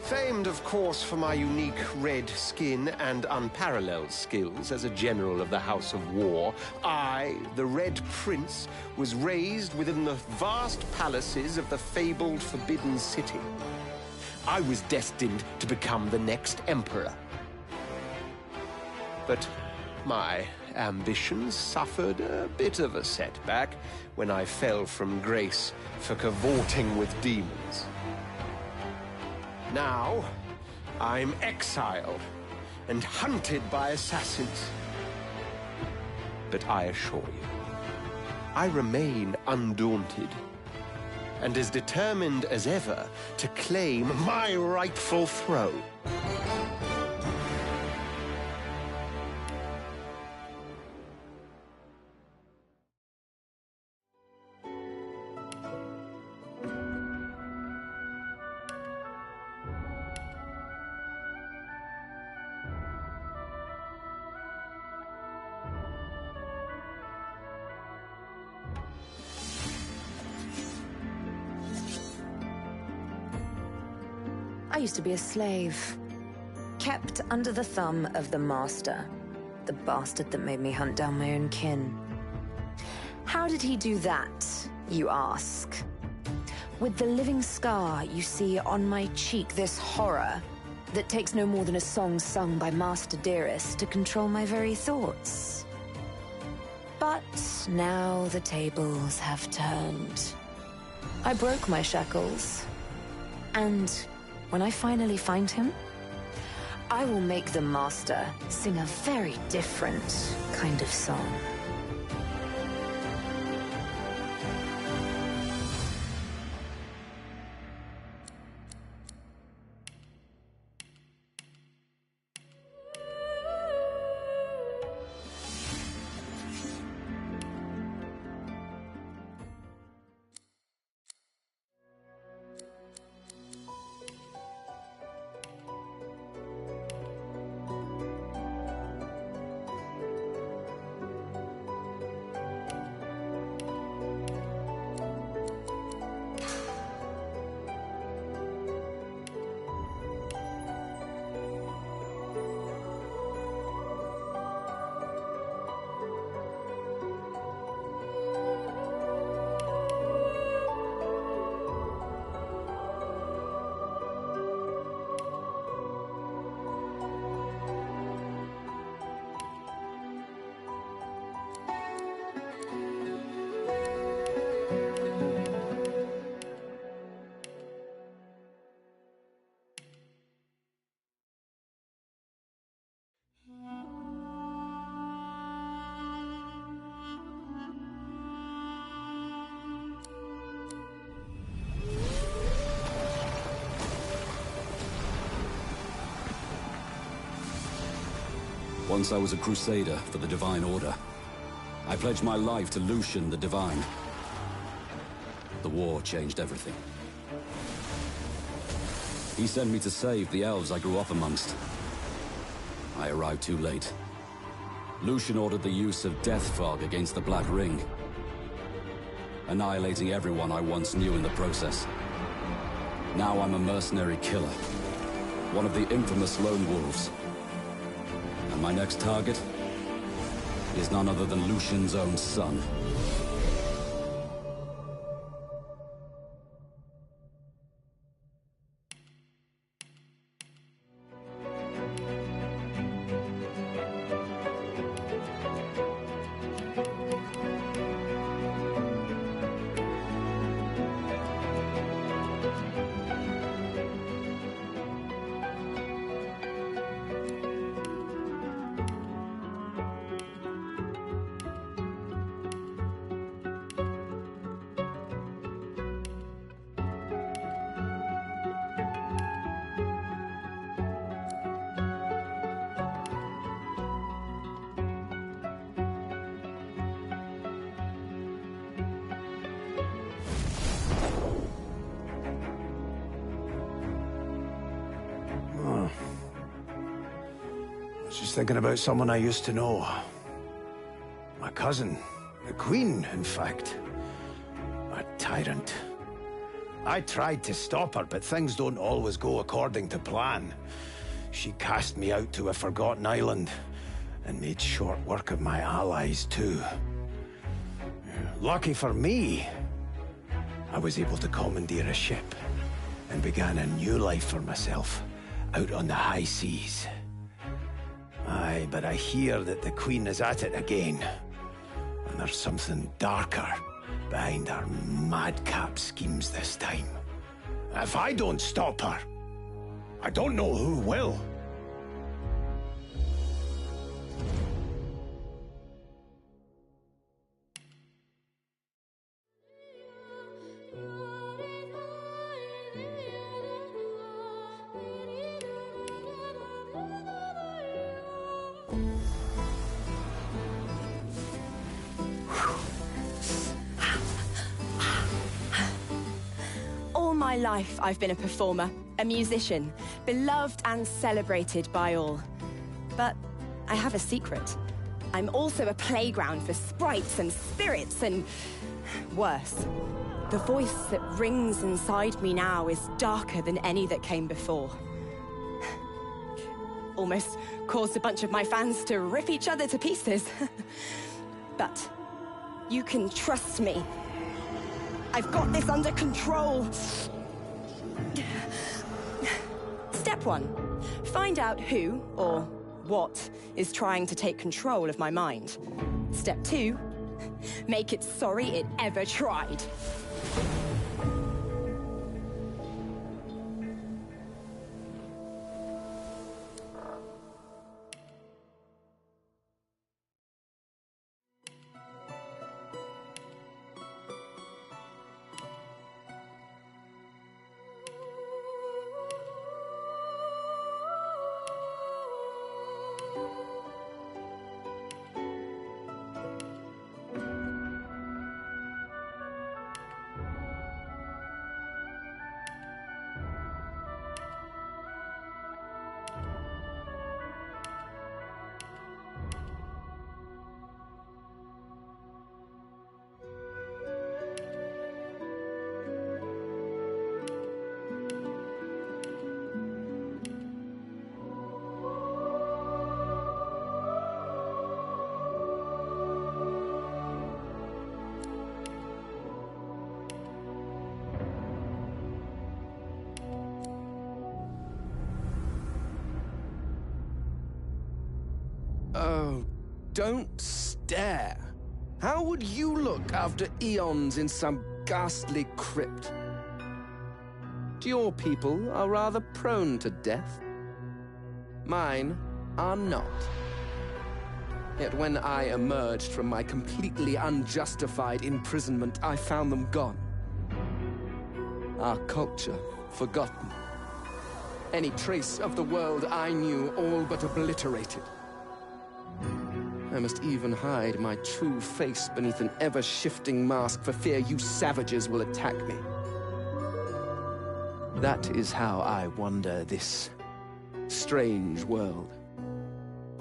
Famed, of course, for my unique red skin and unparalleled skills as a general of the House of War, I, the Red Prince, was raised within the vast palaces of the fabled Forbidden City. I was destined to become the next emperor. But my ambitions suffered a bit of a setback when I fell from grace for cavorting with demons. Now, I'm exiled and hunted by assassins. But I assure you, I remain undaunted and as determined as ever to claim my rightful throne. I used to be a slave, kept under the thumb of the master, the bastard that made me hunt down my own kin. How did he do that, you ask? With the living scar you see on my cheek, this horror that takes no more than a song sung by Master Dearest to control my very thoughts. But now the tables have turned. I broke my shackles, and when I finally find him, I will make the Master sing a very different kind of song. Once I was a crusader for the Divine Order. I pledged my life to Lucian the Divine. The war changed everything. He sent me to save the elves I grew up amongst. I arrived too late. Lucian ordered the use of death fog against the Black Ring, annihilating everyone I once knew in the process. Now I'm a mercenary killer, one of the infamous Lone Wolves. And my next target is none other than Lucian's own son. Just thinking about someone I used to know. My cousin. The Queen, in fact. A tyrant. I tried to stop her, but things don't always go according to plan. She cast me out to a forgotten island, and made short work of my allies, too. Lucky for me, I was able to commandeer a ship, and began a new life for myself, out on the high seas. Aye, but I hear that the Queen is at it again, and there's something darker behind her madcap schemes this time. If I don't stop her, I don't know who will. All my life, I've been a performer, a musician, beloved and celebrated by all. But I have a secret. I'm also a playground for sprites and spirits and... worse. The voice that rings inside me now is darker than any that came before. Almost caused a bunch of my fans to rip each other to pieces. But you can trust me. I've got this under control. Step 1. Find out who, or what, is trying to take control of my mind. Step 2. Make it sorry it ever tried. Oh, don't stare. How would you look after eons in some ghastly crypt? Your people are rather prone to death. Mine are not. Yet when I emerged from my completely unjustified imprisonment, I found them gone. Our culture forgotten. Any trace of the world I knew all but obliterated. I must even hide my true face beneath an ever-shifting mask for fear you savages will attack me. That is how I wander this strange world.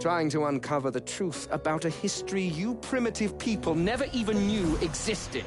Trying to uncover the truth about a history you primitive people never even knew existed.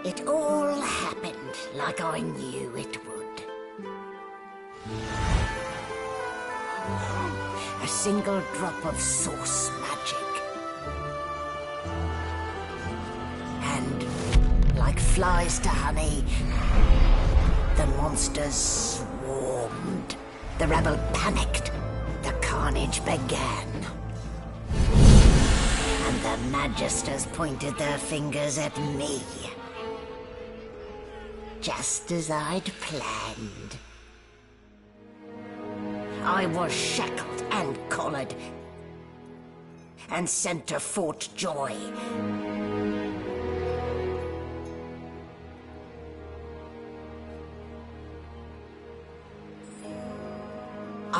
It all happened like I knew it would. A single drop of source magic. And, like flies to honey, the monsters swarmed. The rebel panicked. The carnage began. And the Magisters pointed their fingers at me. Just as I'd planned. I was shackled and collared, and sent to Fort Joy.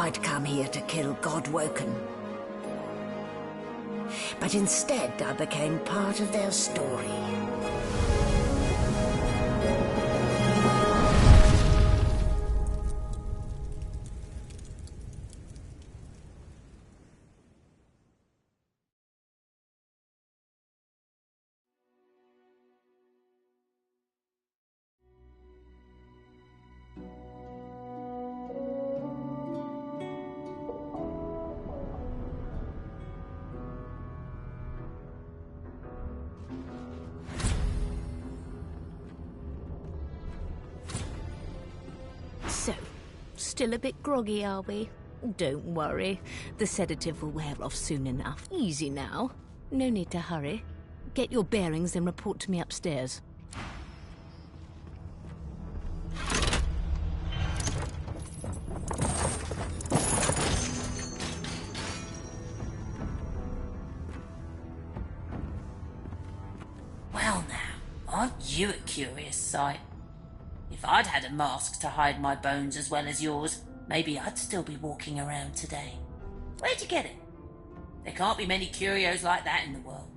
I'd come here to kill Godwoken. But instead, I became part of their story. So, still a bit groggy, are we? Don't worry. The sedative will wear off soon enough. Easy now. No need to hurry. Get your bearings and report to me upstairs. Well now, aren't you a curious sight? If I'd had a mask to hide my bones as well as yours, maybe I'd still be walking around today. Where'd you get it? There can't be many curios like that in the world.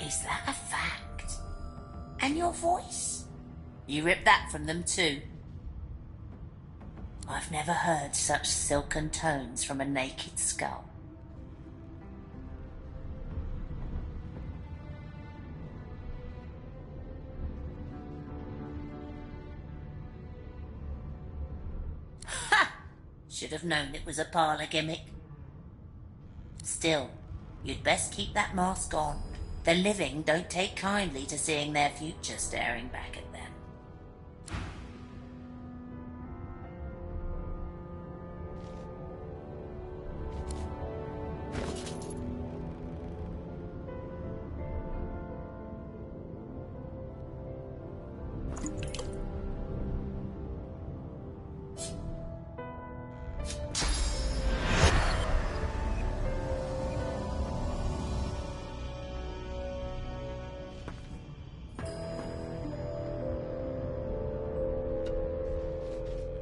Is that a fact? And your voice? You ripped that from them too. I've never heard such silken tones from a naked skull. Ha! Should have known it was a parlour gimmick. Still, you'd best keep that mask on. The living don't take kindly to seeing their future staring back at them.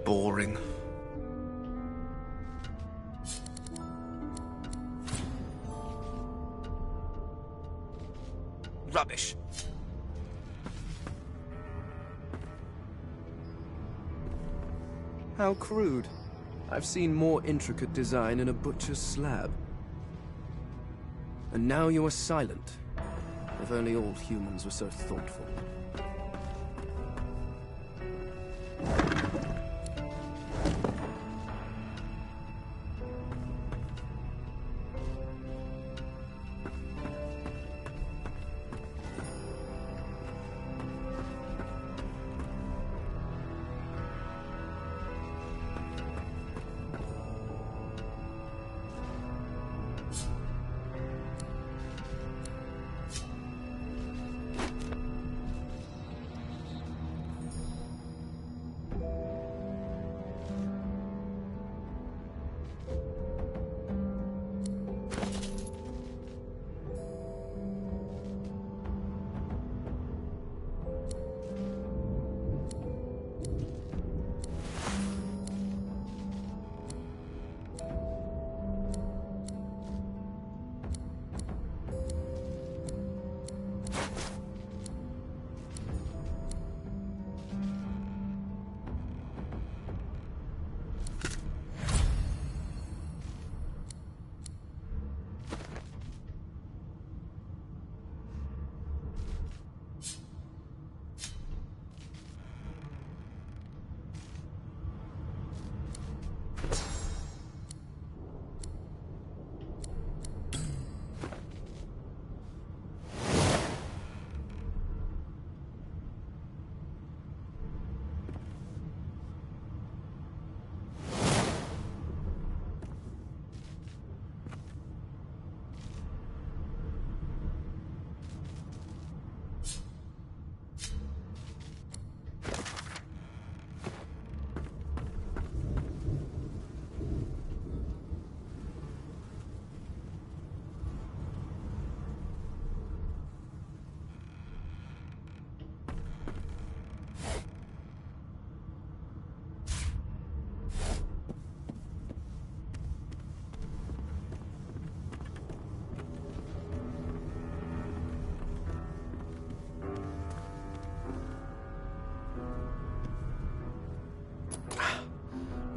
Boring. Rubbish. How crude. I've seen more intricate design in a butcher's slab. And now you are silent. If only all humans were so thoughtful.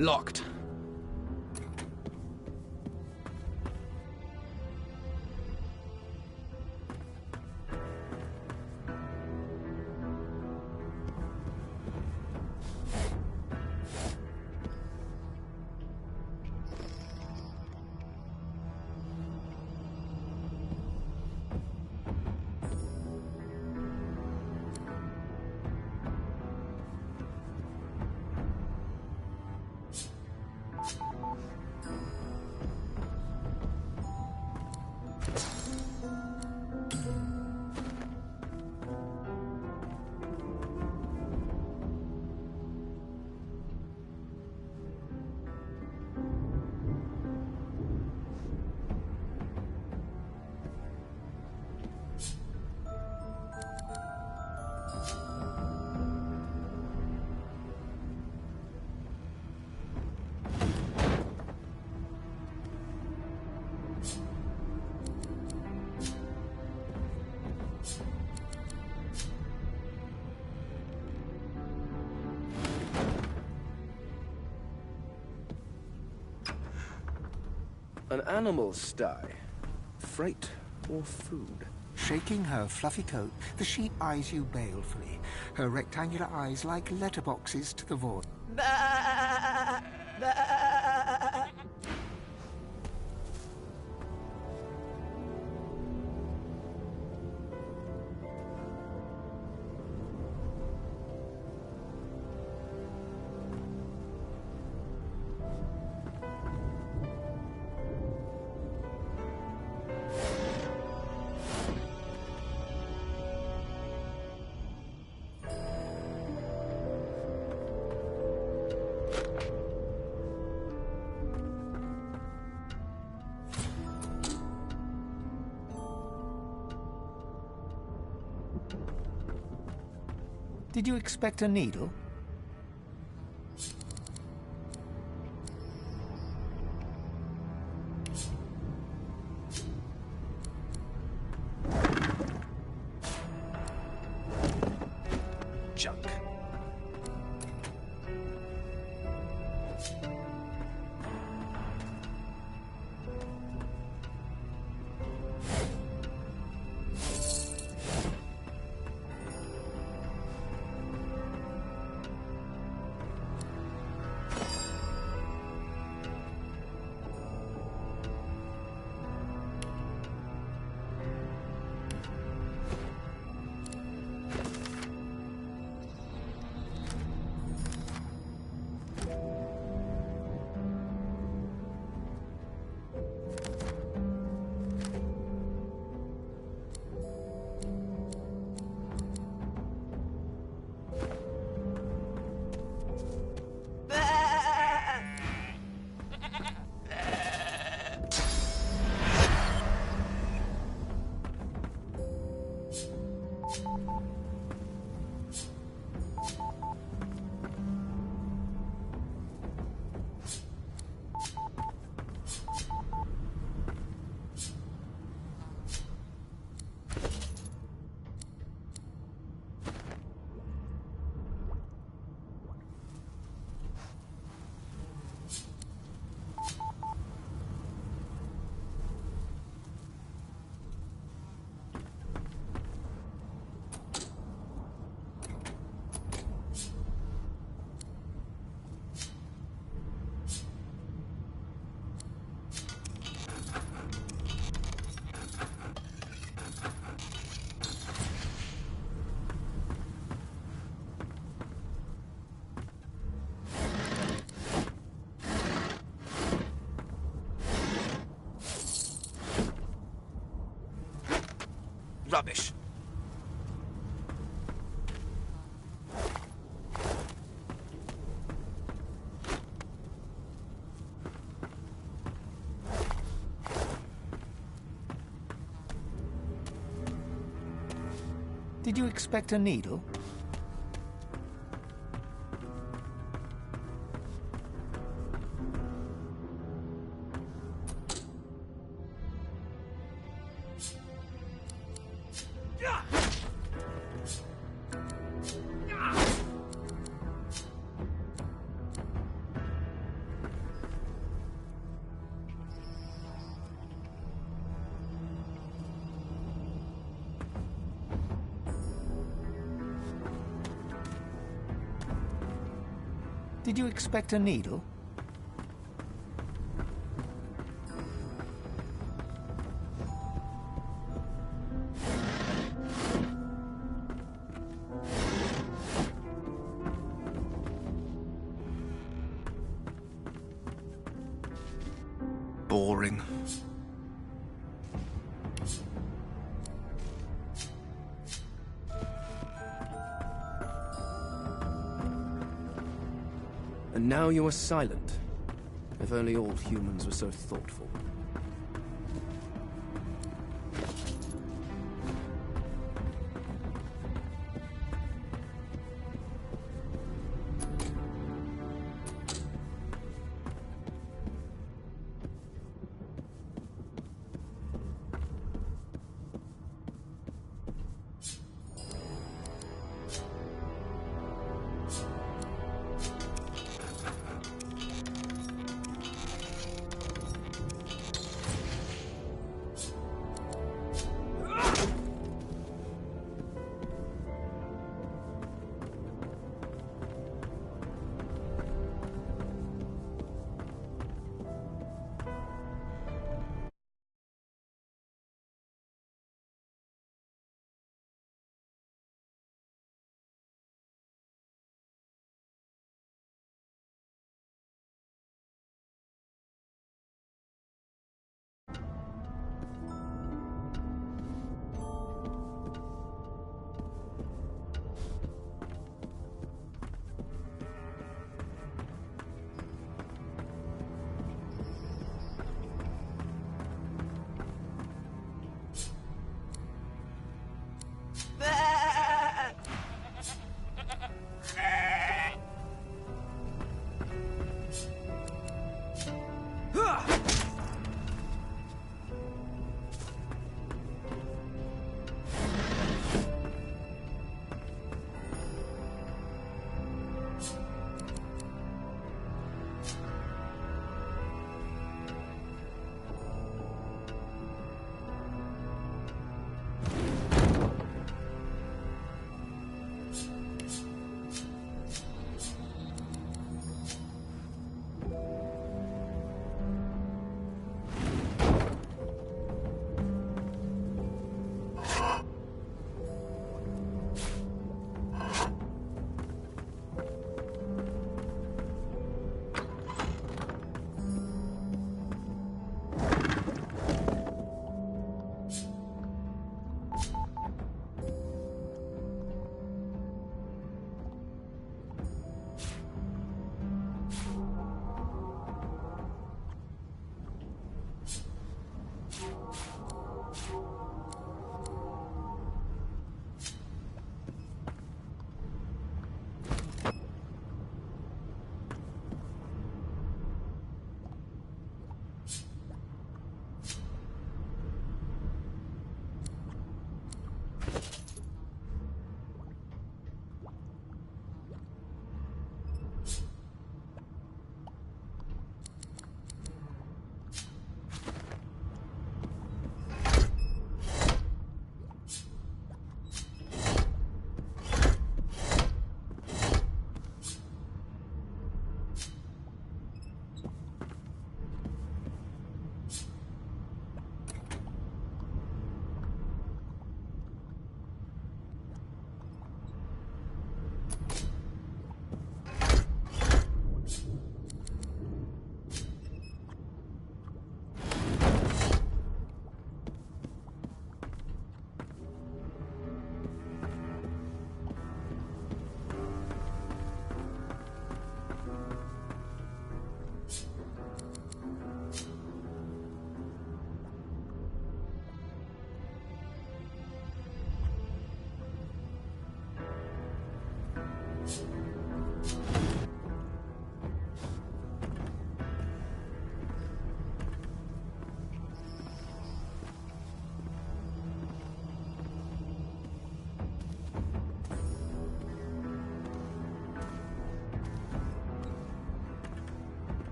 Locked. An animal sty. Freight or food? Shaking her fluffy coat, the sheep eyes you balefully, her rectangular eyes like letterboxes to the void. Did you expect a needle? Junk. Rubbish. Did you expect a needle? Did you expect a needle? Boring. And now you are silent. If only all humans were so thoughtful.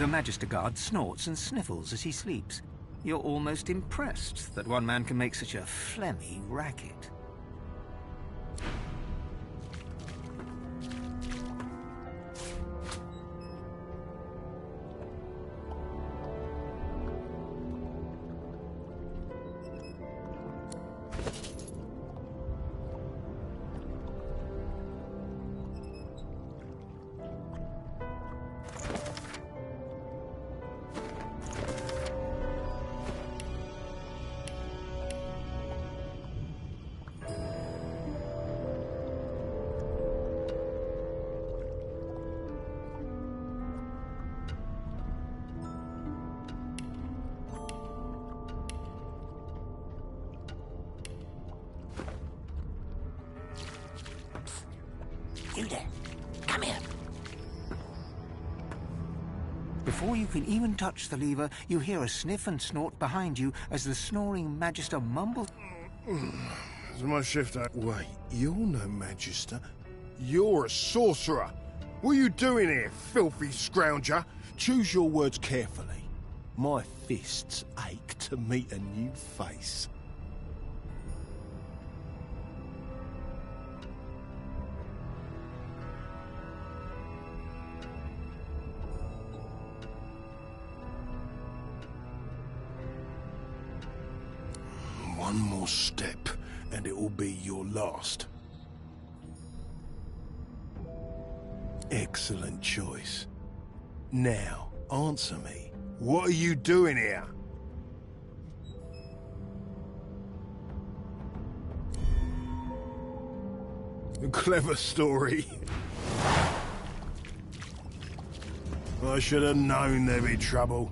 The Magister Guard snorts and sniffles as he sleeps. You're almost impressed that one man can make such a phlegmy racket. You there. Come here. Before you can even touch the lever, you hear a sniff and snort behind you as the snoring Magister mumbles. Is my shift out? Wait, you're no Magister. You're a sorcerer. What are you doing here, filthy scrounger? Choose your words carefully. My fists ache to meet a new face. One more step, and it will be your last. Excellent choice. Now, answer me. What are you doing here? A clever story. I should have known there'd be trouble.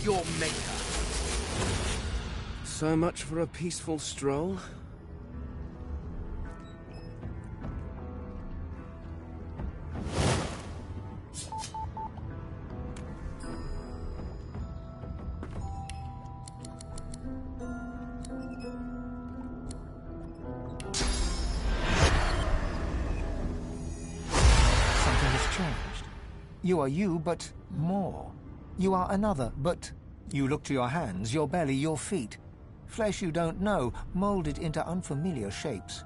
Your maker. So much for a peaceful stroll. Something has changed. You are you, but more. You are another, but you look to your hands, your belly, your feet. Flesh you don't know, molded into unfamiliar shapes.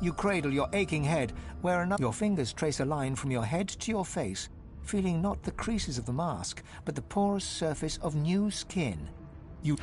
You cradle your aching head, where another... Your fingers trace a line from your head to your face, feeling not the creases of the mask, but the porous surface of new skin. You...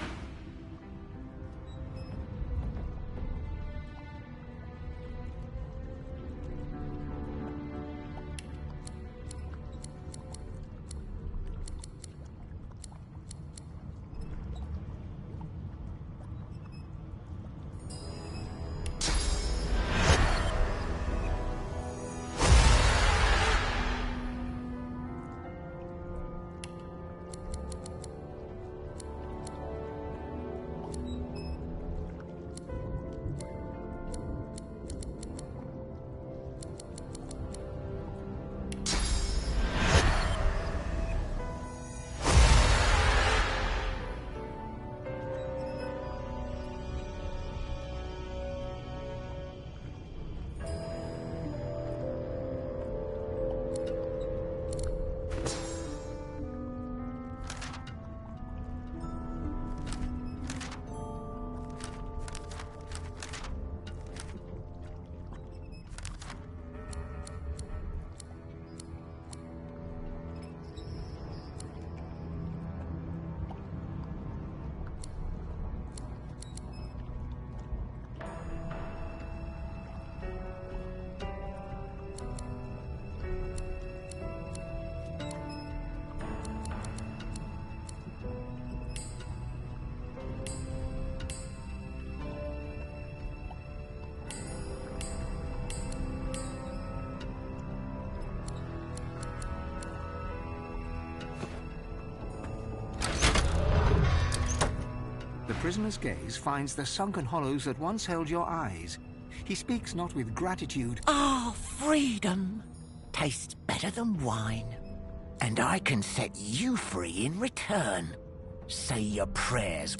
prisoner's gaze finds the sunken hollows that once held your eyes. He speaks not with gratitude. Ah, freedom tastes better than wine. And I can set you free in return. Say your prayers.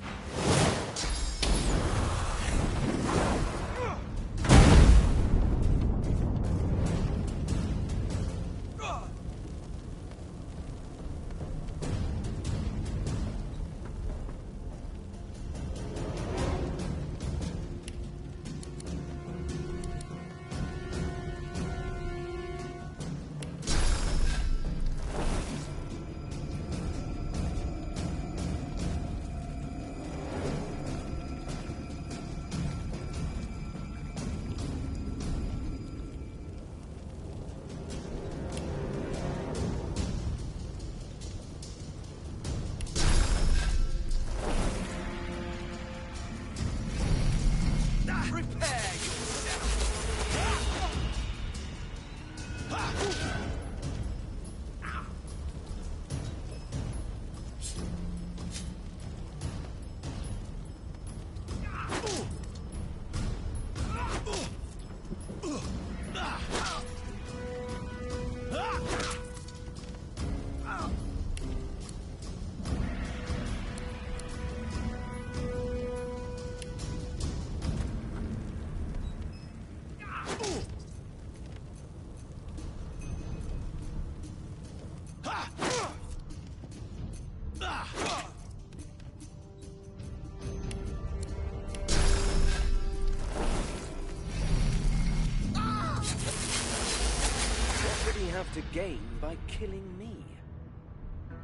To gain by killing me.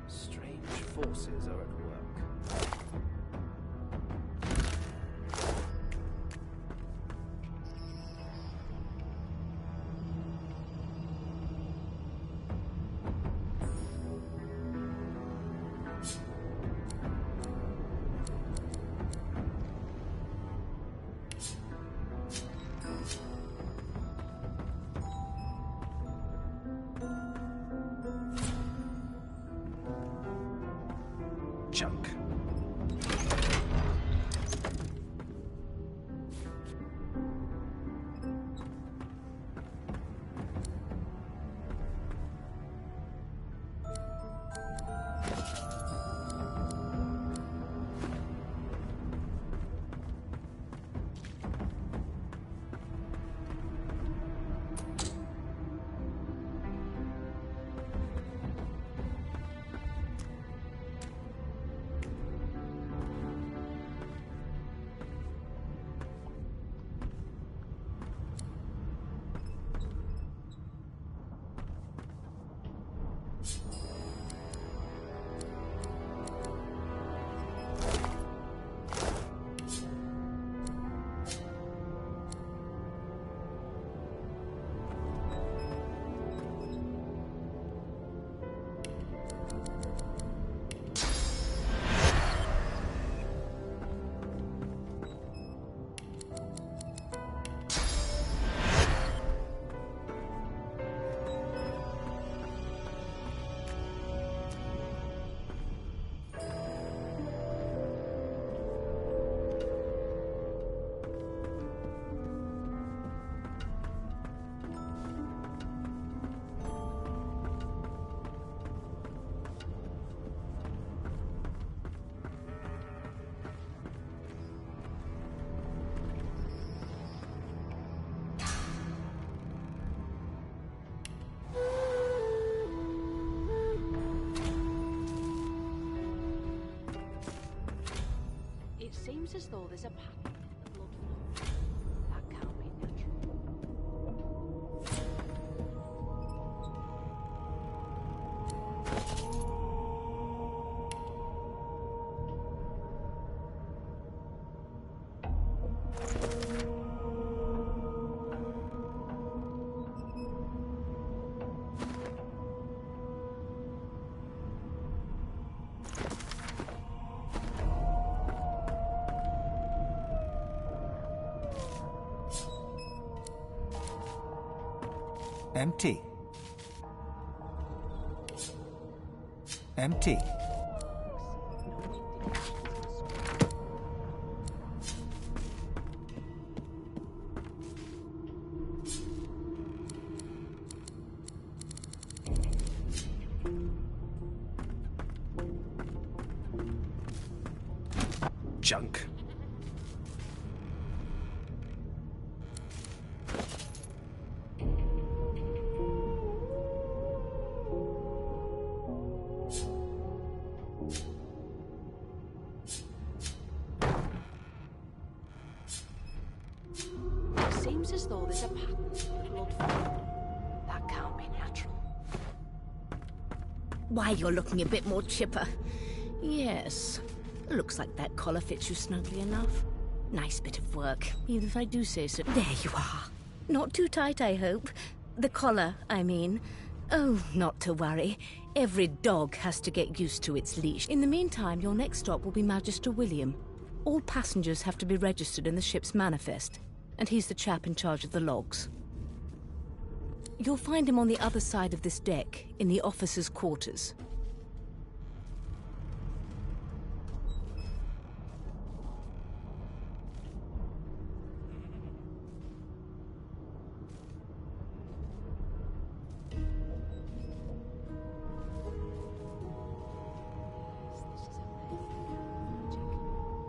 Strange forces are at work. Junk. It seems as though there's a pattern in the blood flow. That can't be natural. Empty. Empty. Junk. Seems as though there's a pattern in the blood flow. That can't be natural. Why, you're looking a bit more chipper. Yes. Looks like that collar fits you snugly enough. Nice bit of work, even if I do say so. There you are. Not too tight, I hope. The collar, I mean. Oh, not to worry. Every dog has to get used to its leash. In the meantime, your next stop will be Magister William. All passengers have to be registered in the ship's manifest, and he's the chap in charge of the logs. You'll find him on the other side of this deck, in the officers' quarters.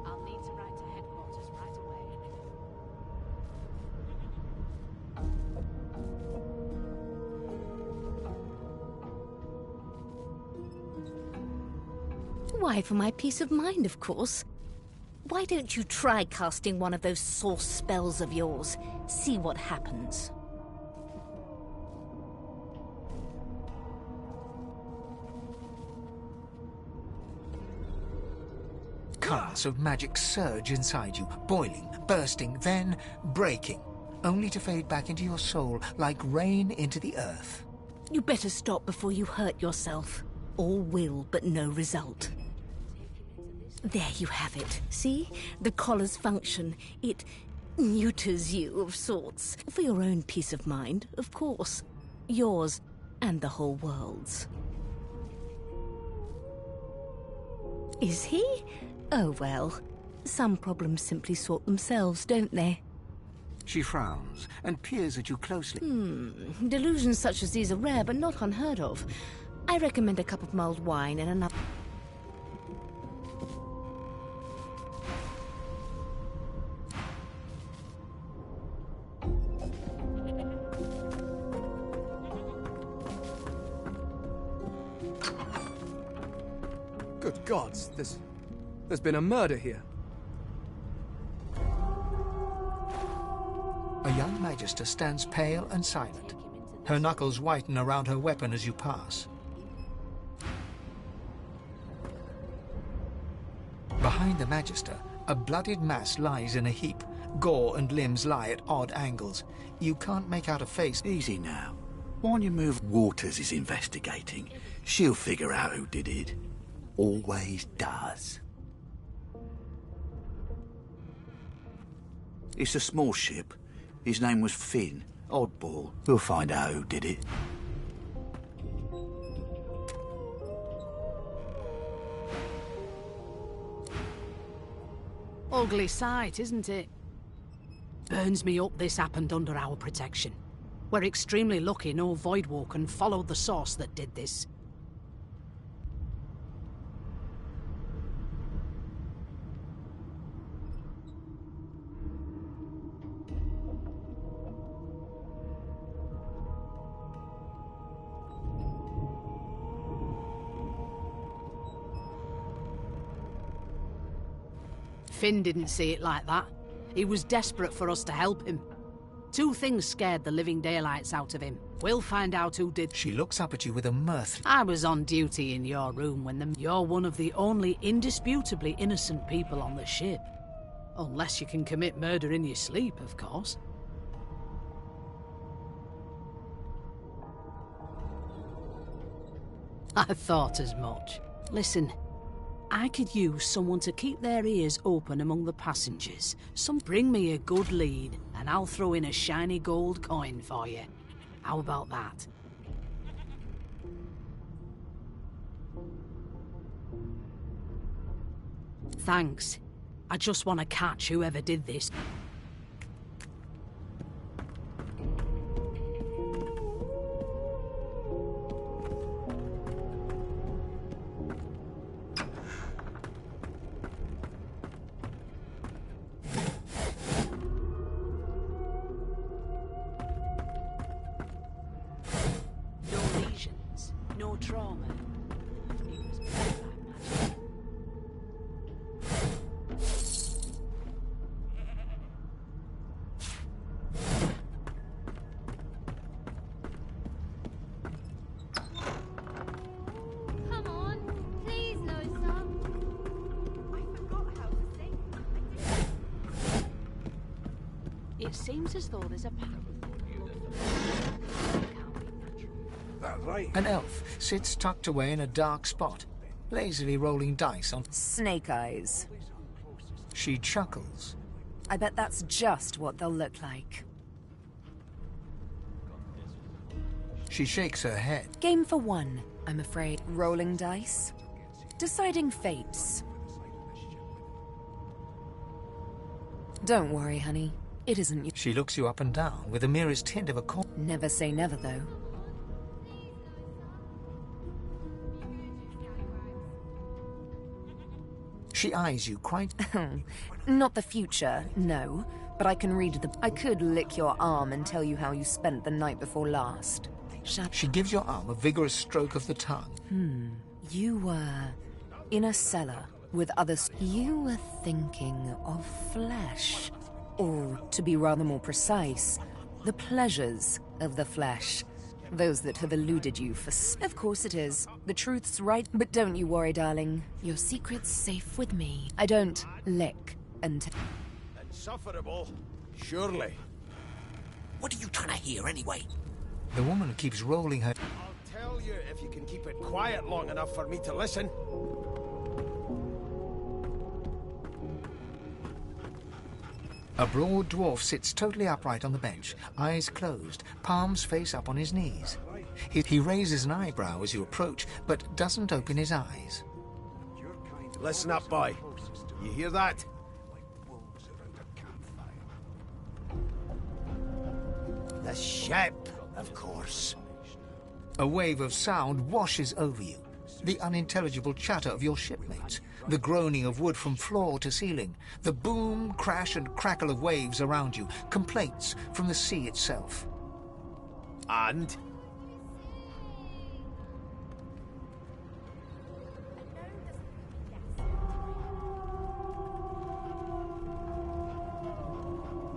I'll need to write to headquarters right away. Why, for my peace of mind, of course. Why don't you try casting one of those source spells of yours? See what happens. Currents of magic surge inside you, boiling, bursting, then breaking, only to fade back into your soul like rain into the earth. You better stop before you hurt yourself. All will, but no result. There you have it. See? The collar's function. It neuters you of sorts. For your own peace of mind, of course. Yours and the whole world's. Is he? Oh well. Some problems simply sort themselves, don't they? She frowns and peers at you closely. Delusions such as these are rare, but not unheard of. I recommend a cup of mulled wine and another... Good gods, there's been a murder here. A young magister stands pale and silent. Her knuckles whiten around her weapon as you pass. Behind the magister, a bloodied mass lies in a heap. Gore and limbs lie at odd angles. You can't make out a face. Easy now. Why don't you move? Waters is investigating. She'll figure out who did it. Always does. It's a small ship. His name was Finn. Oddball. We'll find out who did it. Ugly sight, isn't it? Burns me up this happened under our protection. We're extremely lucky no Voidwalker followed the source that did this. Finn didn't see it like that. He was desperate for us to help him. Two things scared the living daylights out of him. We'll find out who did. She looks up at you with a mirth. I was on duty in your room when You're one of the only indisputably innocent people on the ship. Unless you can commit murder in your sleep, of course. I thought as much. Listen, I could use someone to keep their ears open among the passengers. Bring me a good lead, and I'll throw in a shiny gold coin for you. How about that? Thanks. I just want to catch whoever did this. No trauma. It was black magic. Come on, please, no, sir. I forgot how to say. It seems as though there's a powerful That's right. An elf sits tucked away in a dark spot, lazily rolling dice on... Snake eyes. She chuckles. I bet that's just what they'll look like. She shakes her head. Game for one, I'm afraid. Rolling dice. Deciding fates. Don't worry, honey. It isn't you. She looks you up and down with the merest hint of a call. Never say never, though. She eyes you quite... Not the future, no. But I can read the... I could lick your arm and tell you how you spent the night before last. She gives your arm a vigorous stroke of the tongue. You were in a cellar with others. You were thinking of flesh. Or, to be rather more precise, the pleasures of the flesh. Those that have eluded you for... Of course it is. The truth's right. But don't you worry, darling. Your secret's safe with me. I don't lick until... Insufferable, surely. What are you trying to hear anyway? The woman keeps rolling her... I'll tell you if you can keep it quiet long enough for me to listen. A broad dwarf sits totally upright on the bench, eyes closed, palms face up on his knees. He raises an eyebrow as you approach, but doesn't open his eyes. Listen up, boy. You hear that? The ship, of course. A wave of sound washes over you. The unintelligible chatter of your shipmates, the groaning of wood from floor to ceiling, the boom, crash and crackle of waves around you, complaints from the sea itself. And?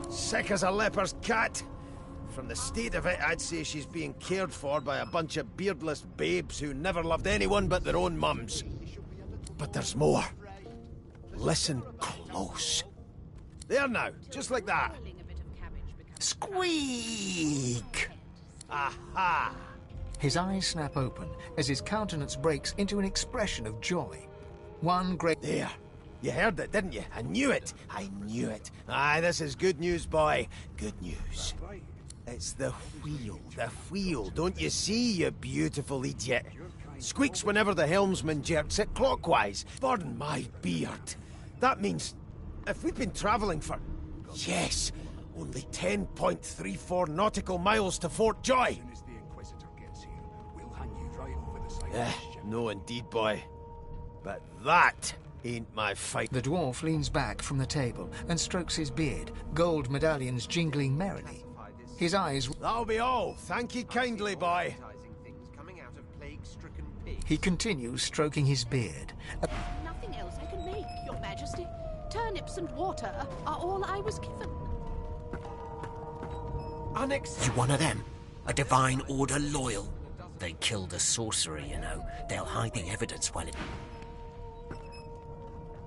Sick as a leper's cat. From the state of it, I'd say she's being cared for by a bunch of beardless babes who never loved anyone but their own mums. But there's more. Listen close. There now, just like that. Squeak! Aha! His eyes snap open as his countenance breaks into an expression of joy. One great... There. You heard it, didn't you? I knew it. I knew it. Aye, this is good news, boy. Good news. It's the wheel. The wheel. Don't you see, you beautiful idiot? Squeaks whenever the helmsman jerks it clockwise. Burn my beard. That means if we've been travelling for... Yes, only 10.34 nautical miles to Fort Joy. No indeed, boy. But that ain't my fight. The dwarf leans back from the table and strokes his beard, gold medallions jingling merrily. His eyes... That'll be all. Thank you kindly, boy. He continues stroking his beard. Nothing else I can make, Your Majesty. Turnips and water are all I was given. You one of them? A divine order loyal? They killed a sorcerer, you know. They'll hide the evidence while it...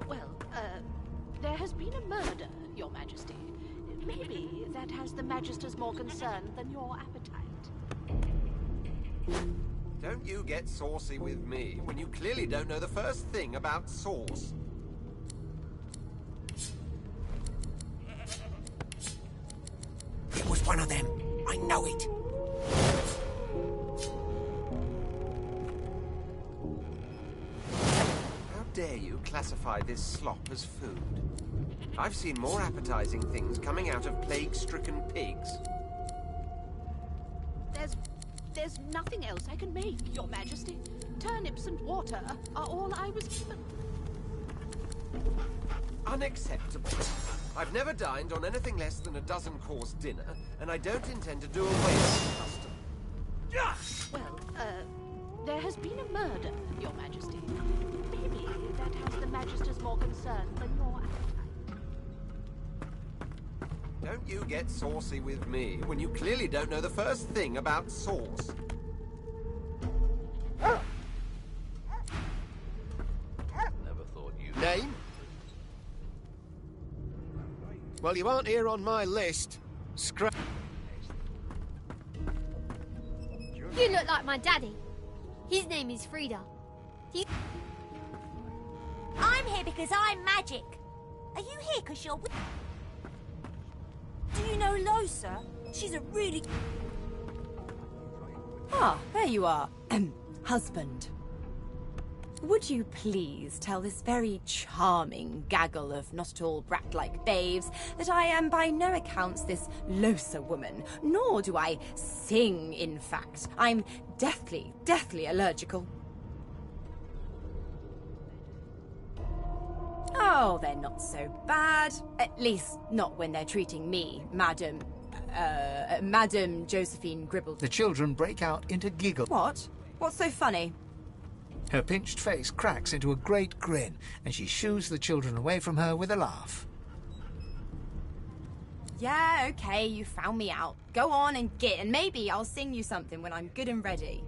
Well, there has been a murder, Your Majesty. Maybe that has the Magisters more concerned than your appetite. Don't you get saucy with me when you clearly don't know the first thing about sauce. It was one of them. I know it. How dare you classify this slop as food? I've seen more appetizing things coming out of plague-stricken pigs. There's nothing else I can make, Your Majesty. Turnips and water are all I was given. Unacceptable. I've never dined on anything less than a dozen-course dinner, and I don't intend to do away with the custom. Well, there has been a murder, Your Majesty. Maybe that has the Magister's more concerned than your appetite. Don't you get saucy with me when you clearly don't know the first thing about sauce. Never thought you... Name? Well, you aren't here on my list. You look like my daddy. His name is Frida. I'm here because I'm magic. Are you here because you're... Do you know Losa? She's a really... Ah, there you are. Husband. Would you please tell this very charming gaggle of not-at-all brat-like babes that I am by no accounts this Losa woman, nor do I sing, in fact. I'm deathly allergical. Oh, they're not so bad. At least not when they're treating me, Madam Josephine Gribble. The children break out into giggles. What? What's so funny? Her pinched face cracks into a great grin, and she shoos the children away from her with a laugh. Yeah, okay, you found me out. Go on and git, and maybe I'll sing you something when I'm good and ready.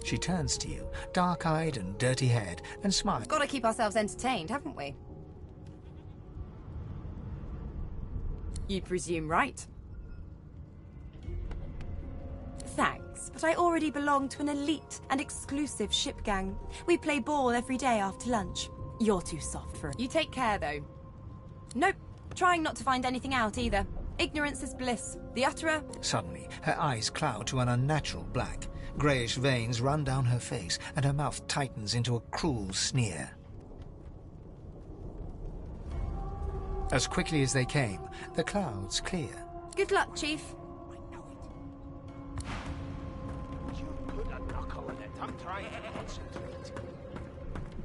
She turns to you, dark-eyed and dirty-haired, and smiles. Gotta keep ourselves entertained, haven't we? You presume right. Thanks, but I already belong to an elite and exclusive ship gang. We play ball every day after lunch. You're too soft for it. You take care, though. Nope, trying not to find anything out either. Ignorance is bliss. The utterer... Suddenly, her eyes cloud to an unnatural black. Greyish veins run down her face, and her mouth tightens into a cruel sneer. As quickly as they came, the clouds clear. Good luck, Chief.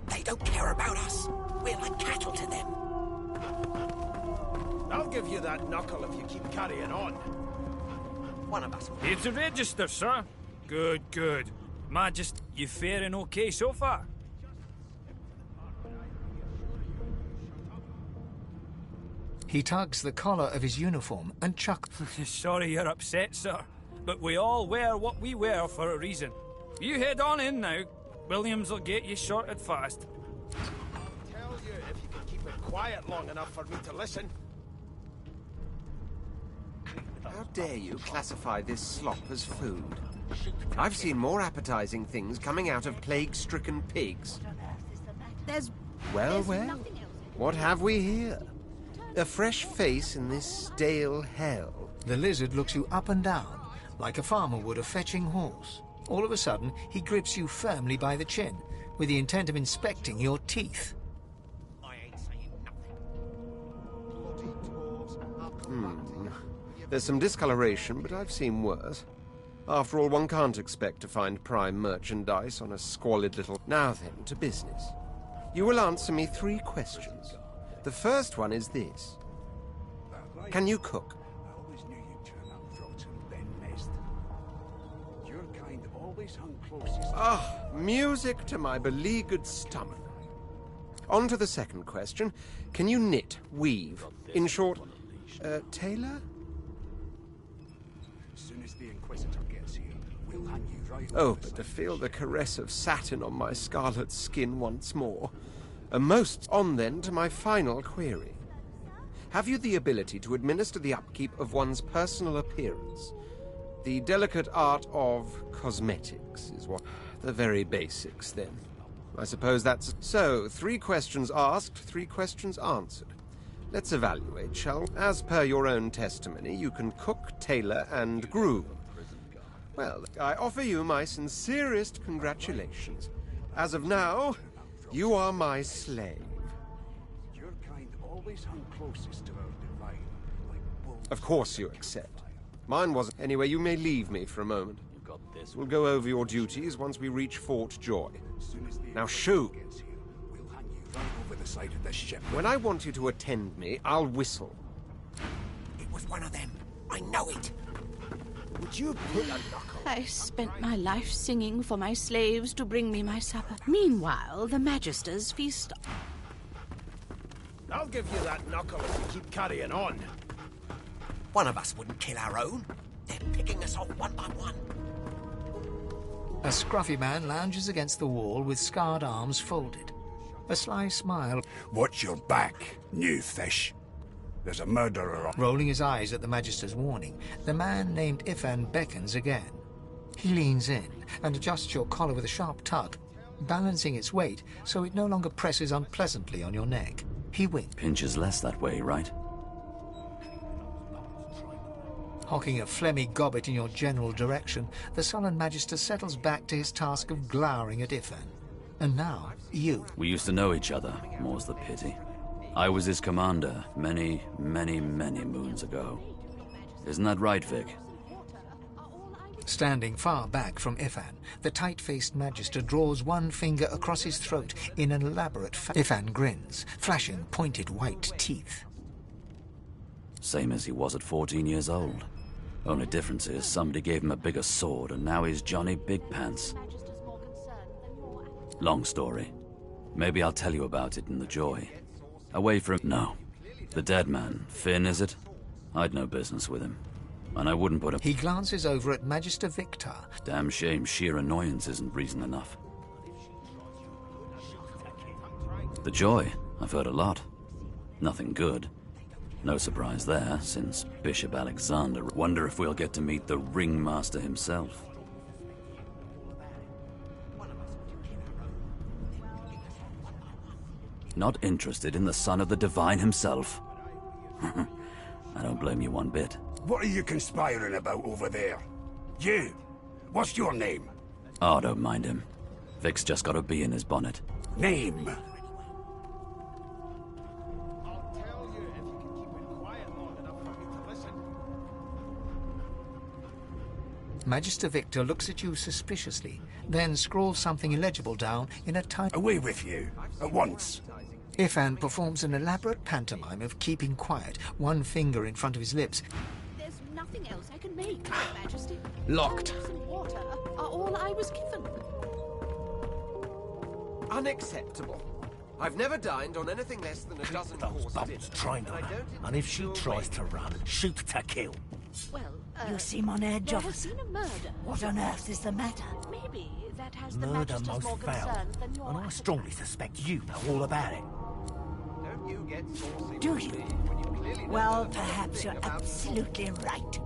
They don't care about us. We're like cattle to them. I'll give you that knuckle if you keep carrying on. One of us. Here to register, sir. Good, good. Majesty, you faring okay so far? He tugs the collar of his uniform and chuckles. Sorry you're upset, sir. But we all wear what we wear for a reason. You head on in now. Williams will get you sorted fast. I'll tell you if you can keep it quiet long enough for me to listen. How dare you classify this slop as food? I've seen more appetizing things coming out of plague-stricken pigs. Well, what have we here? A fresh face in this stale hell. The lizard looks you up and down, like a farmer would a fetching horse. All of a sudden, he grips you firmly by the chin, with the intent of inspecting your teeth. I ain't saying nothing. There's some discoloration, but I've seen worse. After all, one can't expect to find prime merchandise on a squalid little... Now then, to business. You will answer me 3 questions. The first one is this. Can you cook? I always knew you'd turn up throats and Ben messed. Your kind always hung closest. Ah, music to my beleaguered stomach. On to the second question. Can you knit, weave? In short, tailor? As soon as the Inquisitor gets here, we'll hang you right Oh, over the but to side. feel the caress of satin on my scarlet skin once more. On then to my final query. Have you the ability to administer the upkeep of one's personal appearance? The delicate art of cosmetics is what... The very basics, then. I suppose that's... So, 3 questions asked, 3 questions answered. Let's evaluate, shall we? As per your own testimony, you can cook, tailor, and groom. Well, I offer you my sincerest congratulations. As of now, you are my slave. Your kind always hung closest to our divine, like wolves. Of course you accept. Mine wasn't. Anyway, you may leave me for a moment. We'll go over your duties once we reach Fort Joy. Now shoo! Gets here, we'll hang you right over the side of the ship. When I want you to attend me, I'll whistle. It was one of them. I know it. Would you put a knuckle? I spent my life singing for my slaves to bring me my supper. Meanwhile, the Magisters feast. I'll give you that knuckle if you keep carrying on. One of us wouldn't kill our own. They're picking us off one by one. A scruffy man lounges against the wall with scarred arms folded. A sly smile. Watch your back, new fish. There's a murderer on. Rolling his eyes at the Magister's warning, the man named Ifan beckons again. He leans in and adjusts your collar with a sharp tug, balancing its weight so it no longer presses unpleasantly on your neck. He winks. Pinches less that way, right? Hocking a phlegmy gobbet in your general direction, the sullen Magister settles back to his task of glowering at Ifan. And now, you. We used to know each other, more's the pity. I was his commander many, many, many moons ago. Isn't that right, Vic? Standing far back from Ifan, the tight-faced Magister draws one finger across his throat in an elaborate Ifan grins, flashing pointed white teeth. Same as he was at 14 years old. Only difference is somebody gave him a bigger sword and now he's Johnny Big Pants. Long story. Maybe I'll tell you about it in the Joy. Away from... No. The dead man. Finn, is it? I'd no business with him. And I wouldn't put him... He glances over at Magister Victor. Damn shame sheer annoyance isn't reason enough. The Joy. I've heard a lot. Nothing good. No surprise there, since Bishop Alexander... Wonder if we'll get to meet the Ringmaster himself. Not interested in the son of the Divine himself? I don't blame you one bit. What are you conspiring about over there? You! What's your name? Oh, don't mind him. Vic's just got a bee in his bonnet. Name? Magister Victor looks at you suspiciously, then scrawls something illegible down in a tiny... Away with you, at once. Ifan performs an elaborate pantomime of keeping quiet, one finger in front of his lips. There's nothing else I can make, Your Majesty. Locked. Toilets and water are all I was given. Unacceptable. I've never dined on anything less than a dozen course dinner. Trained on her, and if she tries to run, shoot to kill. Well, you seem on edge, there has officer. been a murder. What on earth is the matter? Maybe that has the Murder Magister's most more foul, concern than your... and I strongly suspect you know all about it. Don't you get saucy Do with you? me when you clearly know Well, nothing perhaps you're about absolutely right.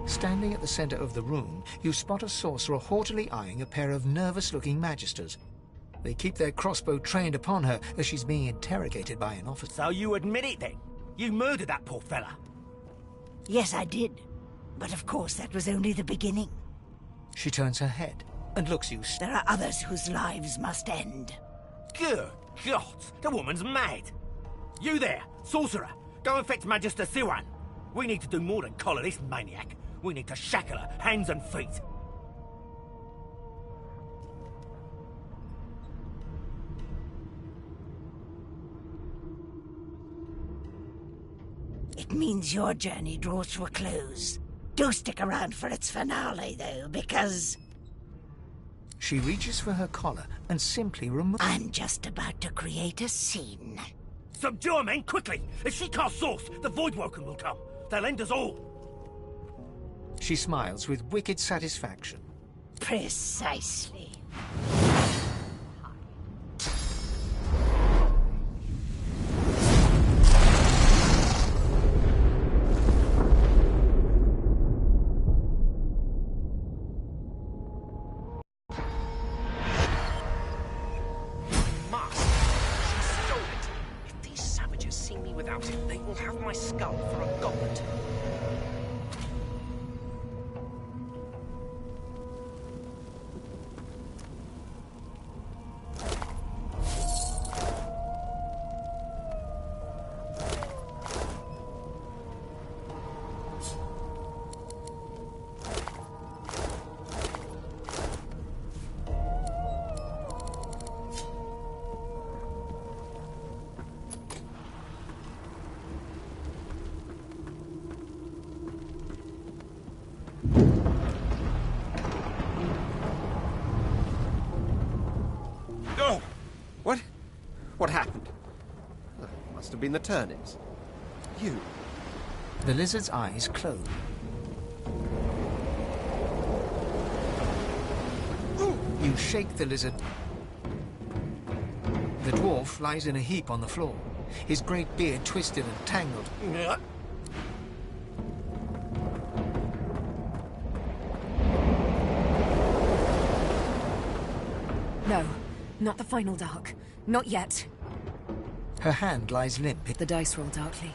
Standing at the center of the room, you spot a sorcerer haughtily eyeing a pair of nervous-looking Magisters. They keep their crossbow trained upon her as she's being interrogated by an officer. So you admit it then? You murdered that poor fella? Yes, I did. But of course, that was only the beginning. She turns her head and looks you... There are others whose lives must end. Good God, the woman's mad. You there, sorcerer, go and fetch Magister Siwan. We need to do more than collar this maniac. We need to shackle her, hands and feet. It means your journey draws to a close. Do stick around for its finale, though, because... She reaches for her collar and simply removes... I'm just about to create a scene. Subdue her, men, quickly! If she casts Source, the Voidwoken will come. They'll end us all. She smiles with wicked satisfaction. Precisely. Mask. She stole it. If these savages see me without it, they will have my skull for a goblet. have been the turnips. You. The lizard's eyes close. You shake the lizard. The dwarf lies in a heap on the floor, his great beard twisted and tangled. No, not the final dark. Not yet. Her hand lies limp. The dice roll darkly.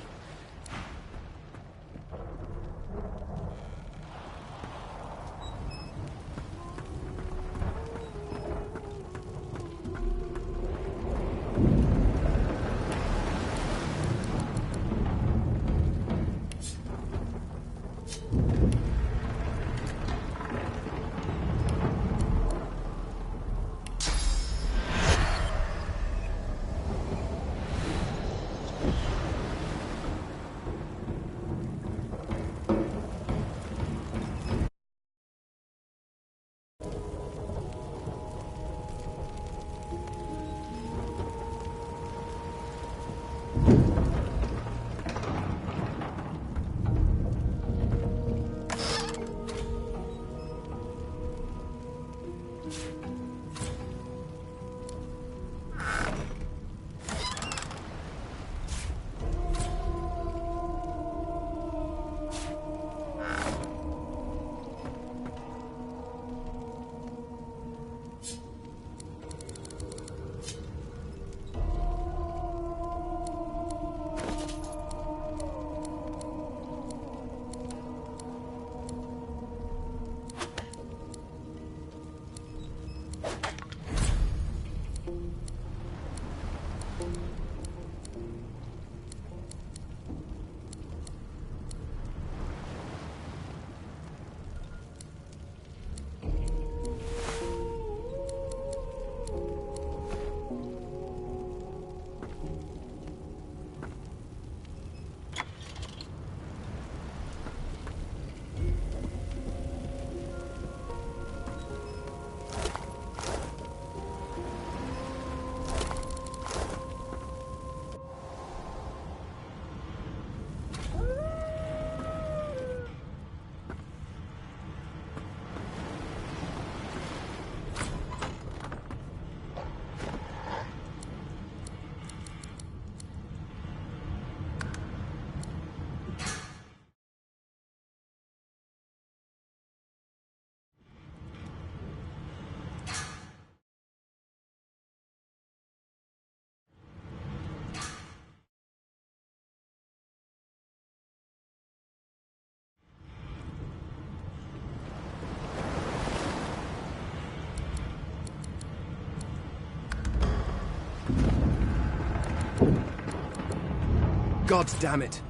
God damn it!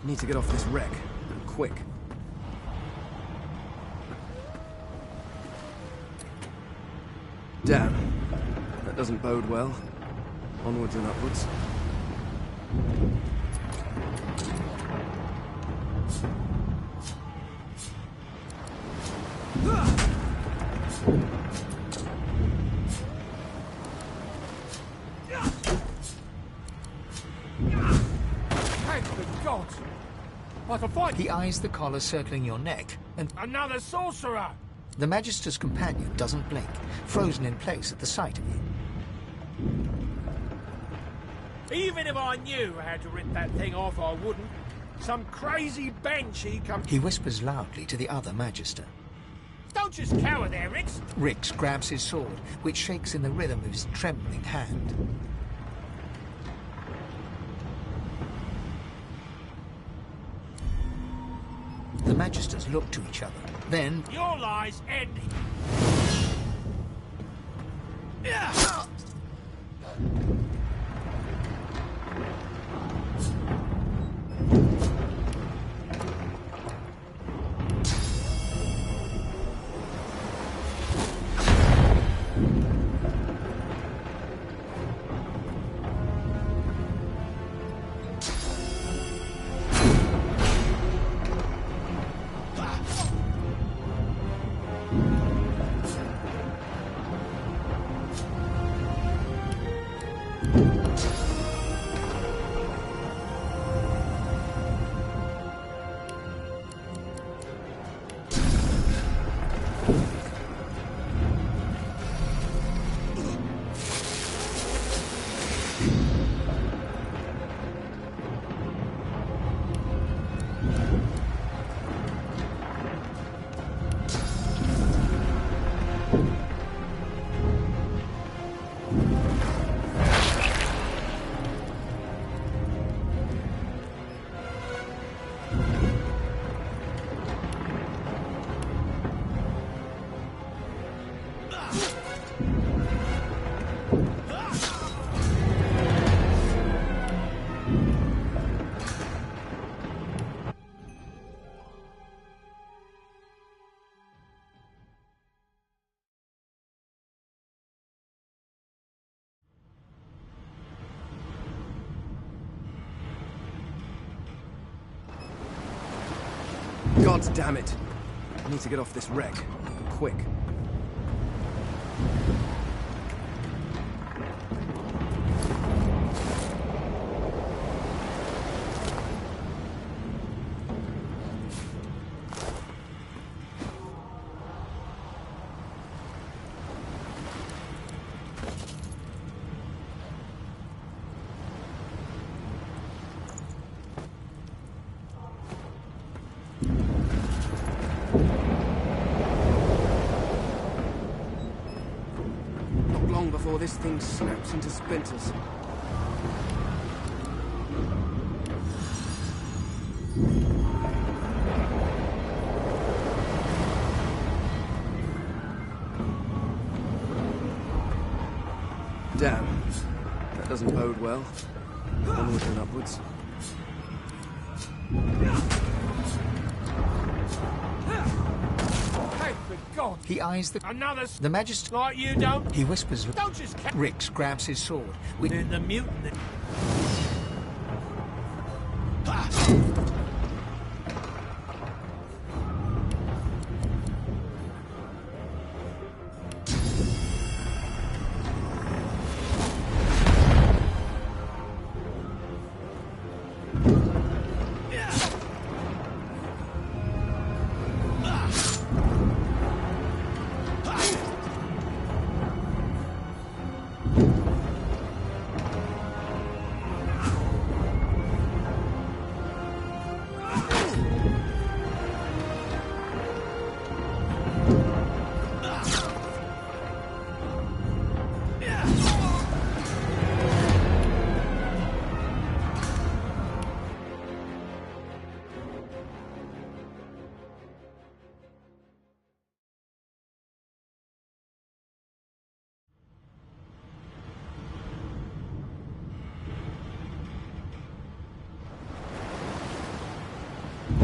Need to get off this wreck. And quick. Damn. That doesn't bode well. Onwards and upwards. He eyes the collar circling your neck, and... Another sorcerer! The Magister's companion doesn't blink, frozen in place at the sight of you. Even if I knew how to rip that thing off, I wouldn't. Some crazy banshee comes... He whispers loudly to the other Magister. Don't just cower there, Rix! Rix grabs his sword, which shakes in the rhythm of his trembling hand. The Magisters look to each other. Then... Your lies end... God damn it. I need to get off this wreck. Quick. Before this thing snaps into splinters. Damn. That doesn't bode well. Onwards and upwards. God. He eyes the Magister. Like you don't. He whispers. Don't just. Rix grabs his sword. Then the mutant.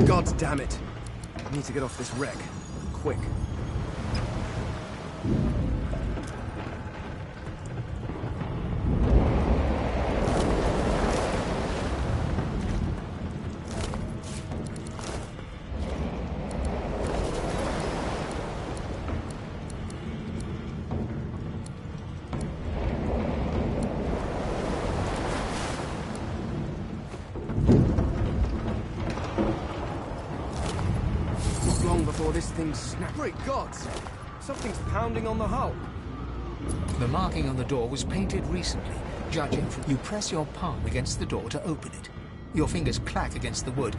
God damn it. I need to get off this wreck. Quick. This thing's snapped. Great gods! Something's pounding on the hull. The marking on the door was painted recently. Judging from you press your palm against the door to open it. Your fingers clack against the wood.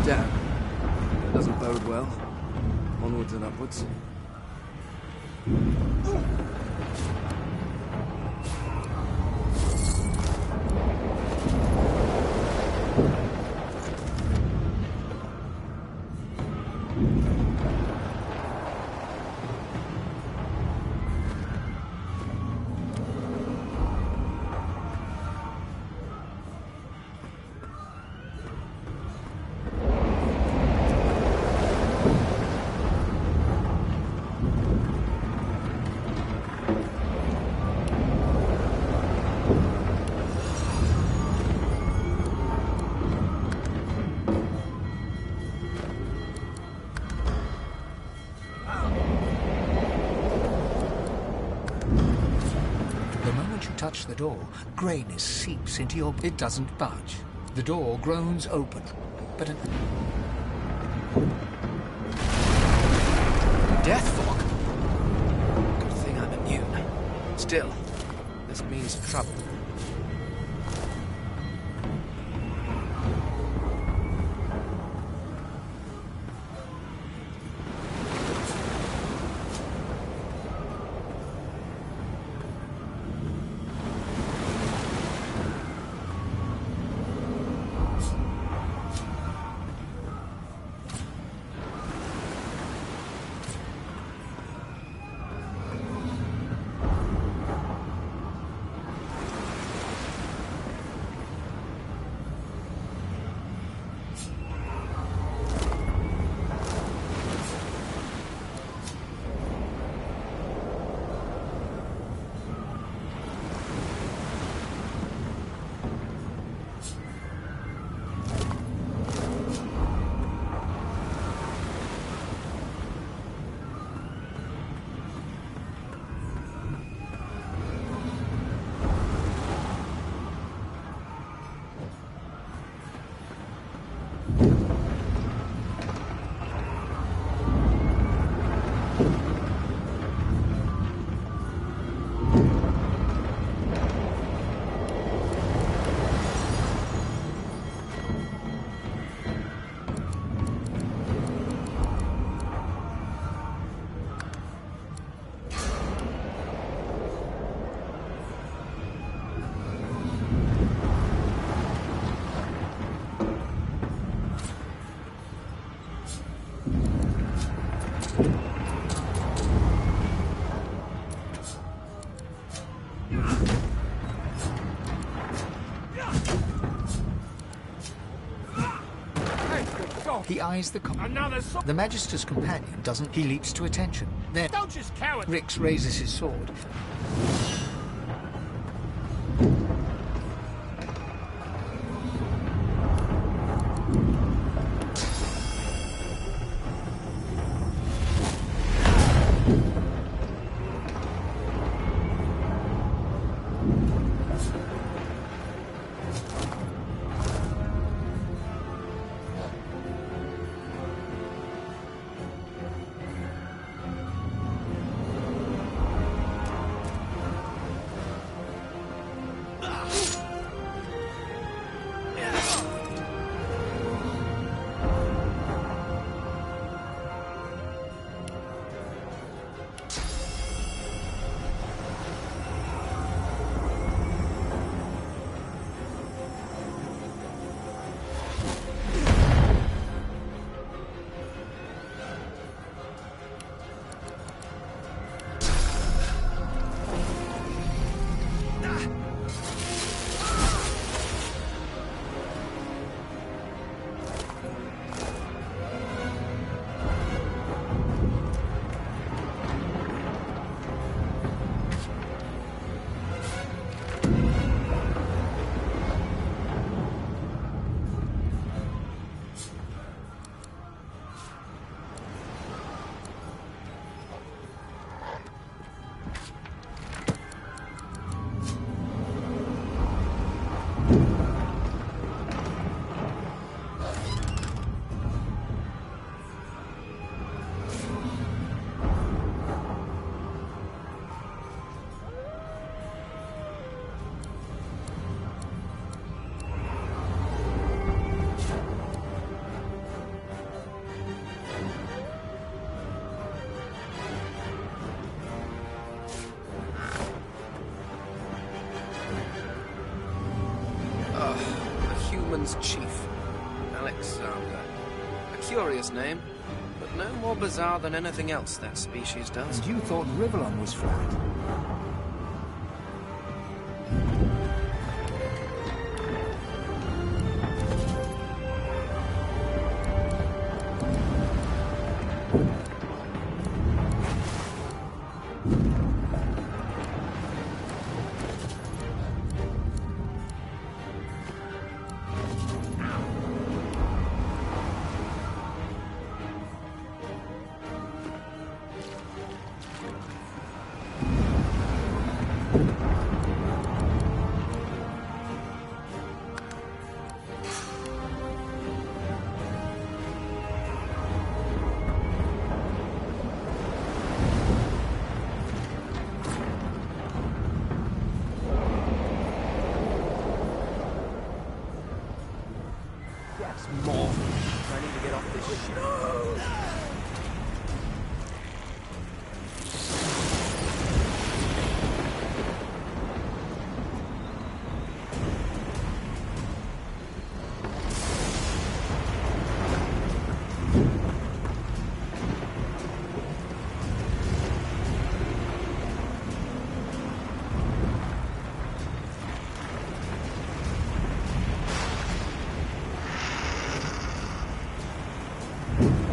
Damn. That doesn't bode well. Onwards and upwards. Touch the door, grayness seeps into your... It doesn't budge. The door groans open, but an... Death fog? Good thing I'm immune. Still, this means trouble. He eyes the Another sword. The Magister's companion doesn't. He leaps to attention. Then Don't just coward. Rix raises his sword. Chief, Alexander. A curious name, but no more bizarre than anything else that species does. And you thought Rivellon was flat. More. I need to get off this ship. You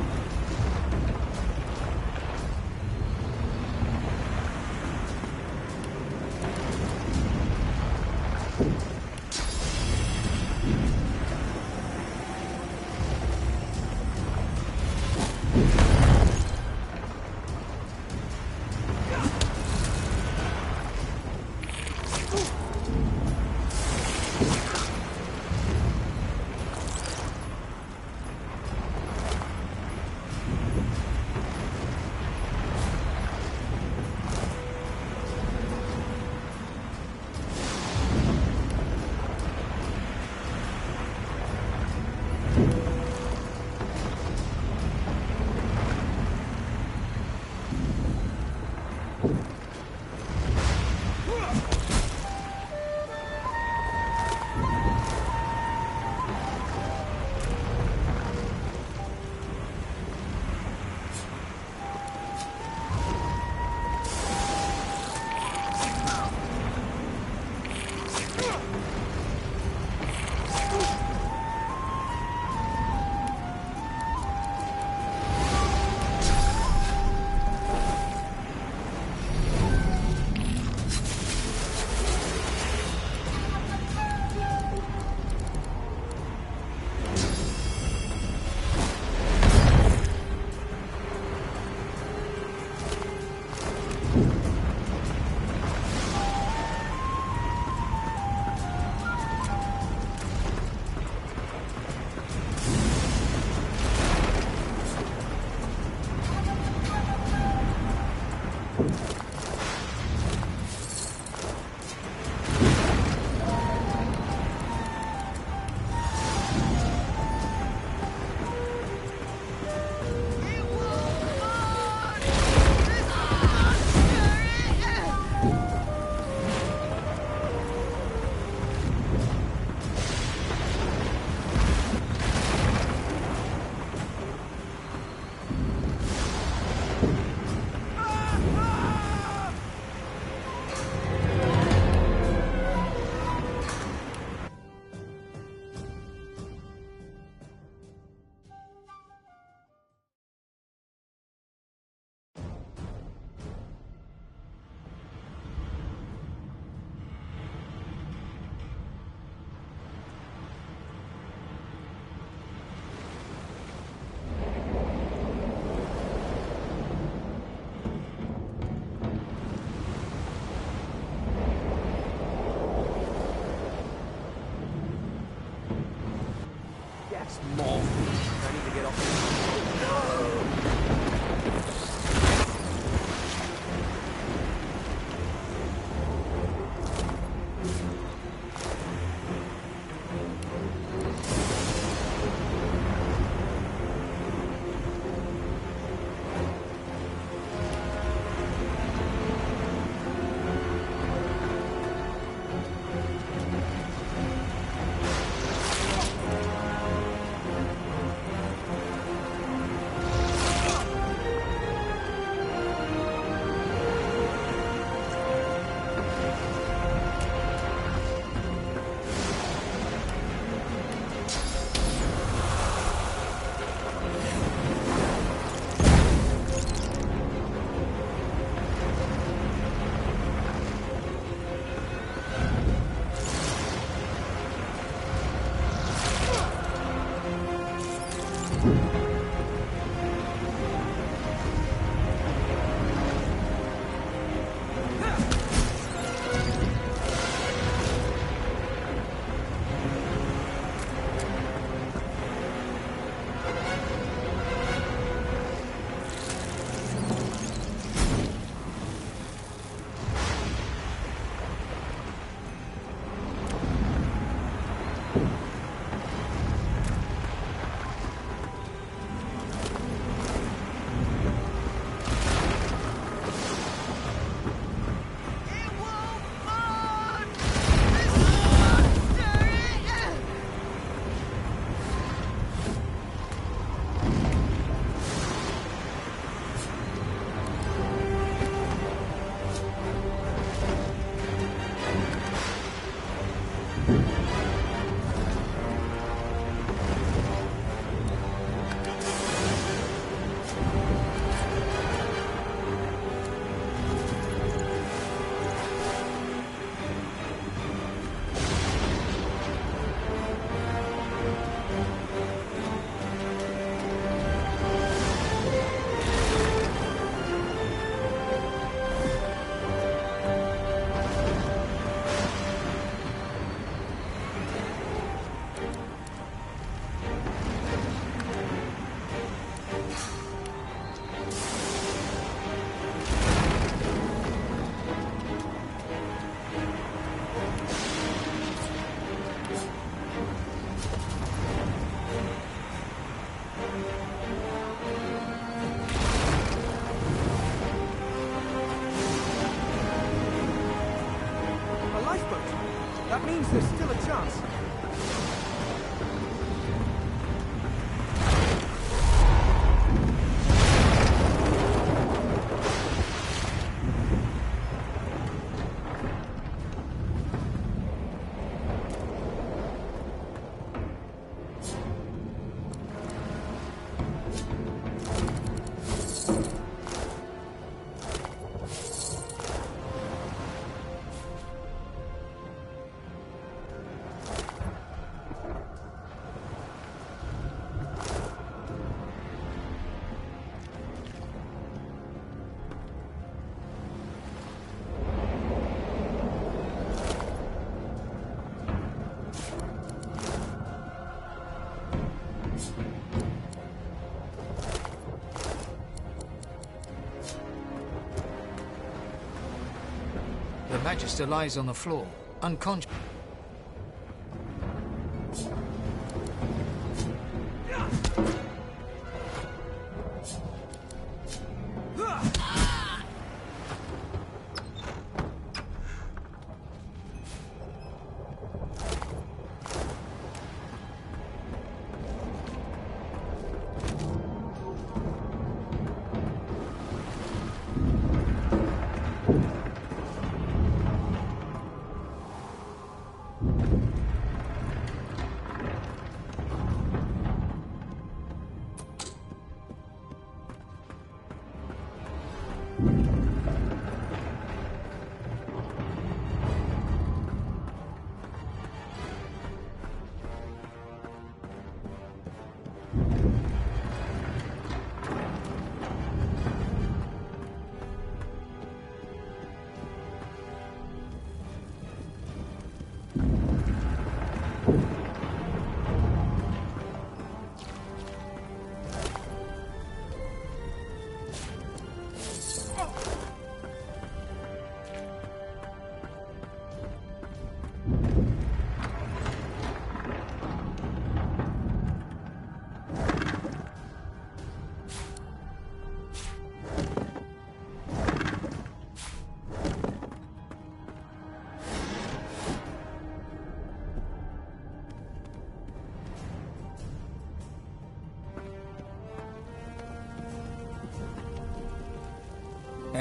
Small. I need to get off. That means there's still a chance. The Magister lies on the floor, unconscious.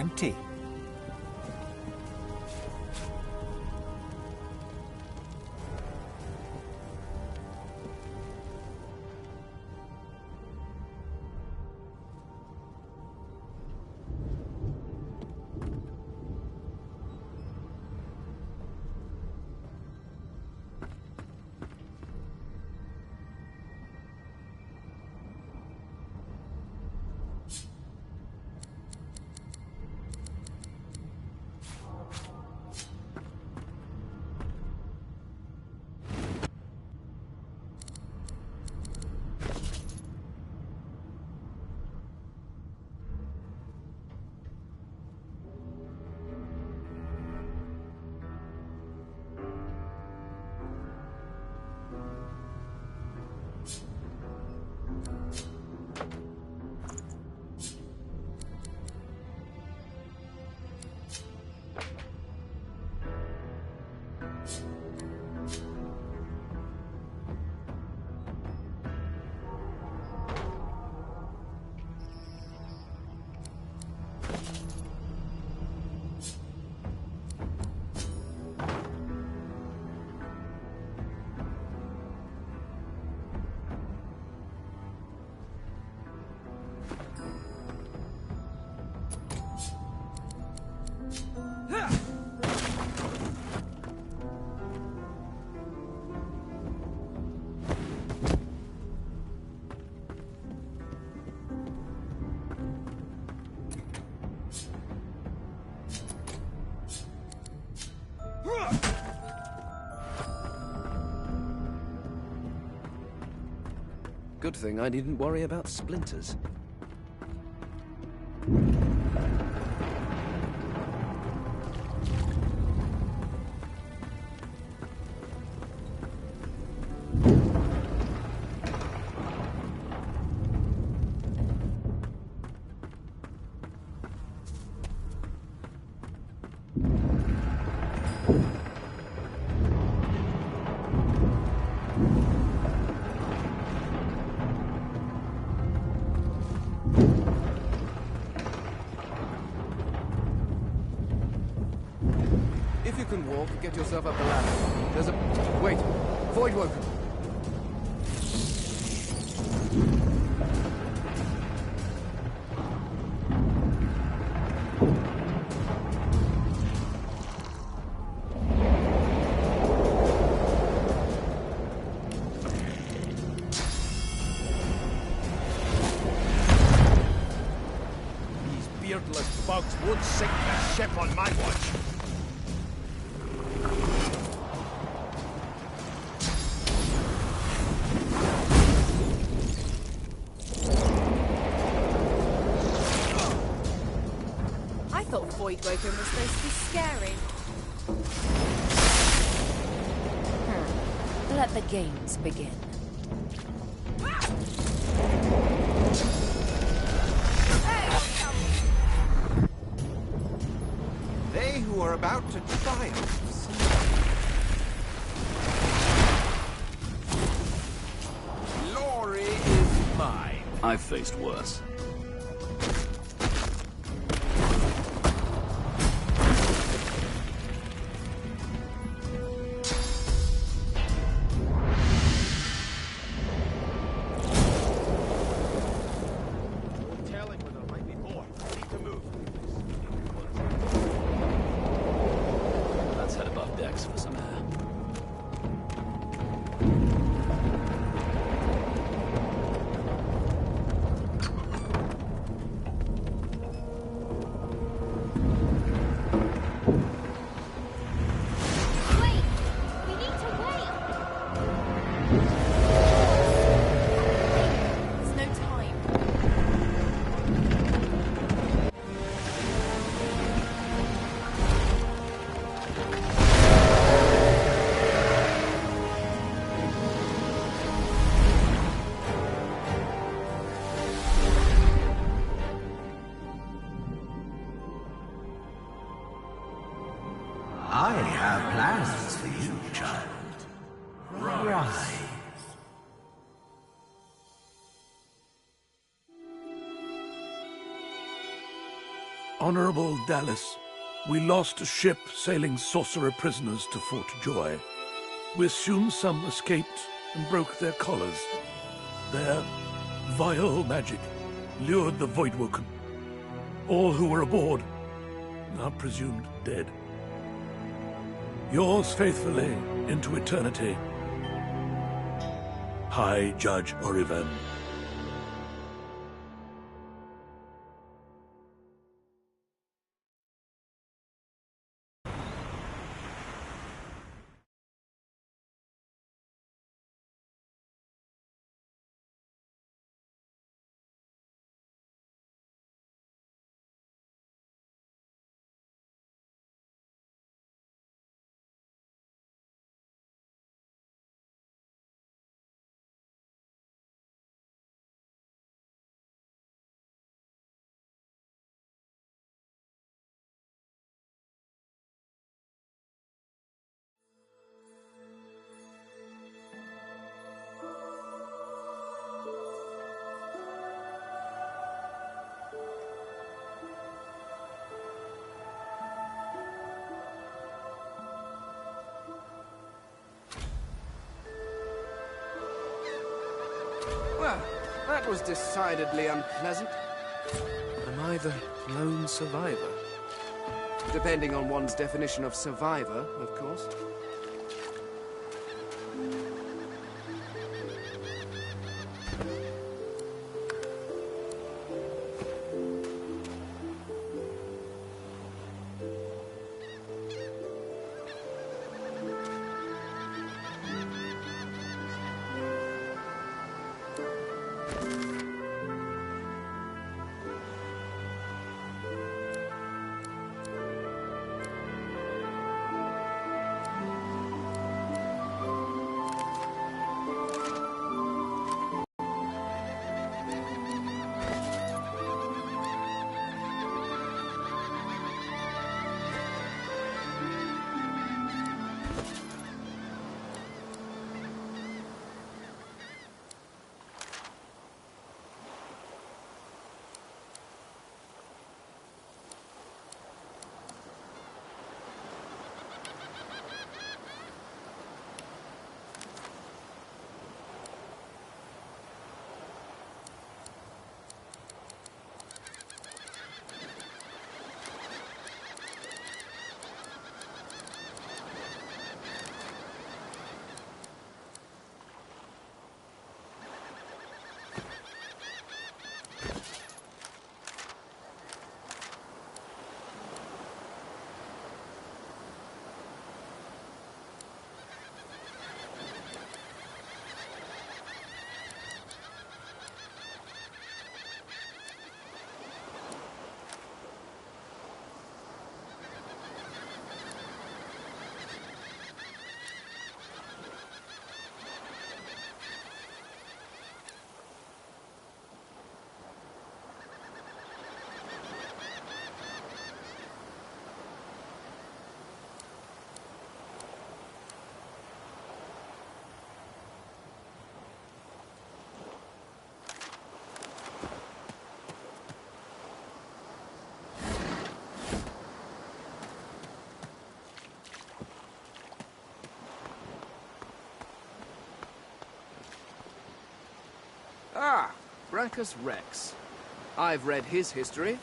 empty. Good thing I needn't worry about splinters. If you can walk, get yourself up the ladder. There's a... Wait. Void woken. These beardless bugs won't sink the ship on my watch. I thought Void Woken was supposed to be scary. Let the games begin. They who are about to triumph. Glory is mine. I've faced worse. Let's head above decks for some air. Wait! We need to wait! There's no time. I have plans for you, child. Rise. Honorable Dallas, we lost a ship sailing sorcerer prisoners to Fort Joy. We assume some escaped and broke their collars. Their vile magic lured the Voidwoken. All who were aboard are presumed dead. Yours faithfully into eternity, High Judge Oriven. Well, that was decidedly unpleasant. Am I the lone survivor? Depending on one's definition of survivor, of course. Ah, Brachus Rex. I've read his history.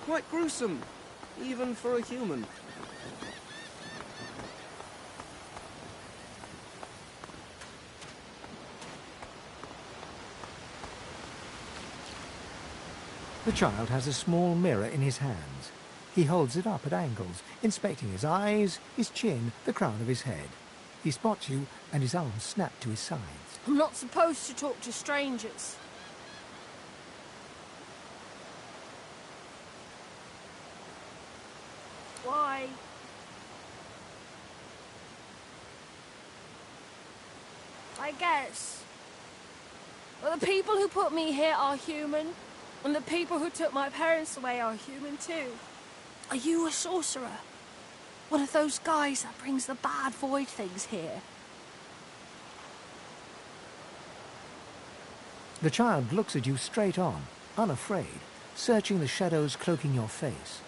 Quite gruesome, even for a human. The child has a small mirror in his hands. He holds it up at angles, inspecting his eyes, his chin, the crown of his head. He spots you, and his arms snap to his sides. I'm not supposed to talk to strangers. Why? I guess. Well, the people who put me here are human, and the people who took my parents away are human too. Are you a sorcerer? One of those guys that brings the bad void things here? The child looks at you straight on, unafraid. searching the shadows cloaking your face.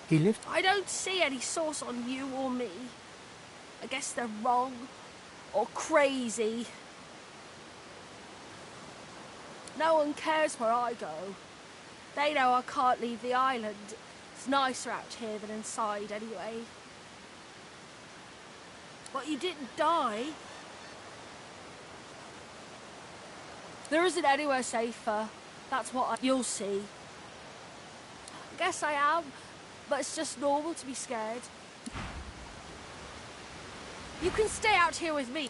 He lifted... I don't see any source on you or me. I guess they're wrong. Or crazy. No one cares where I go. They know I can't leave the island. It's nicer out here than inside, anyway. But you didn't die. There isn't anywhere safer. That's what you'll see. I guess I am, but it's just normal to be scared. You can stay out here with me.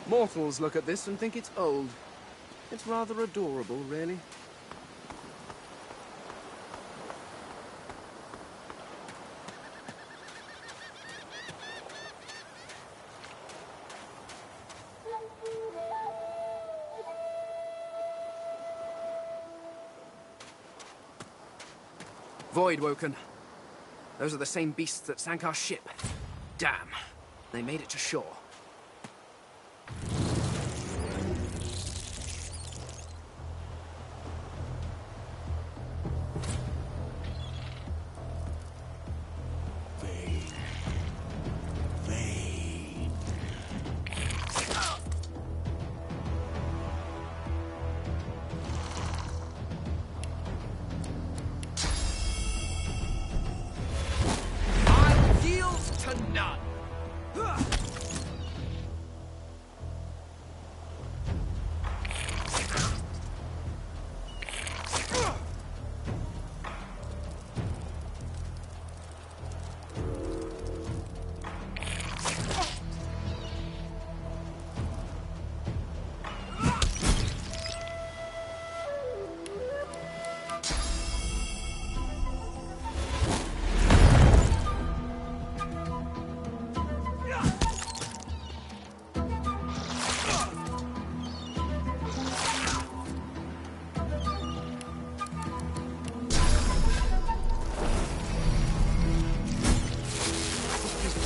Mortals look at this and think it's old. It's rather adorable, really. Voidwoken. Those are the same beasts that sank our ship. Damn. They made it to shore.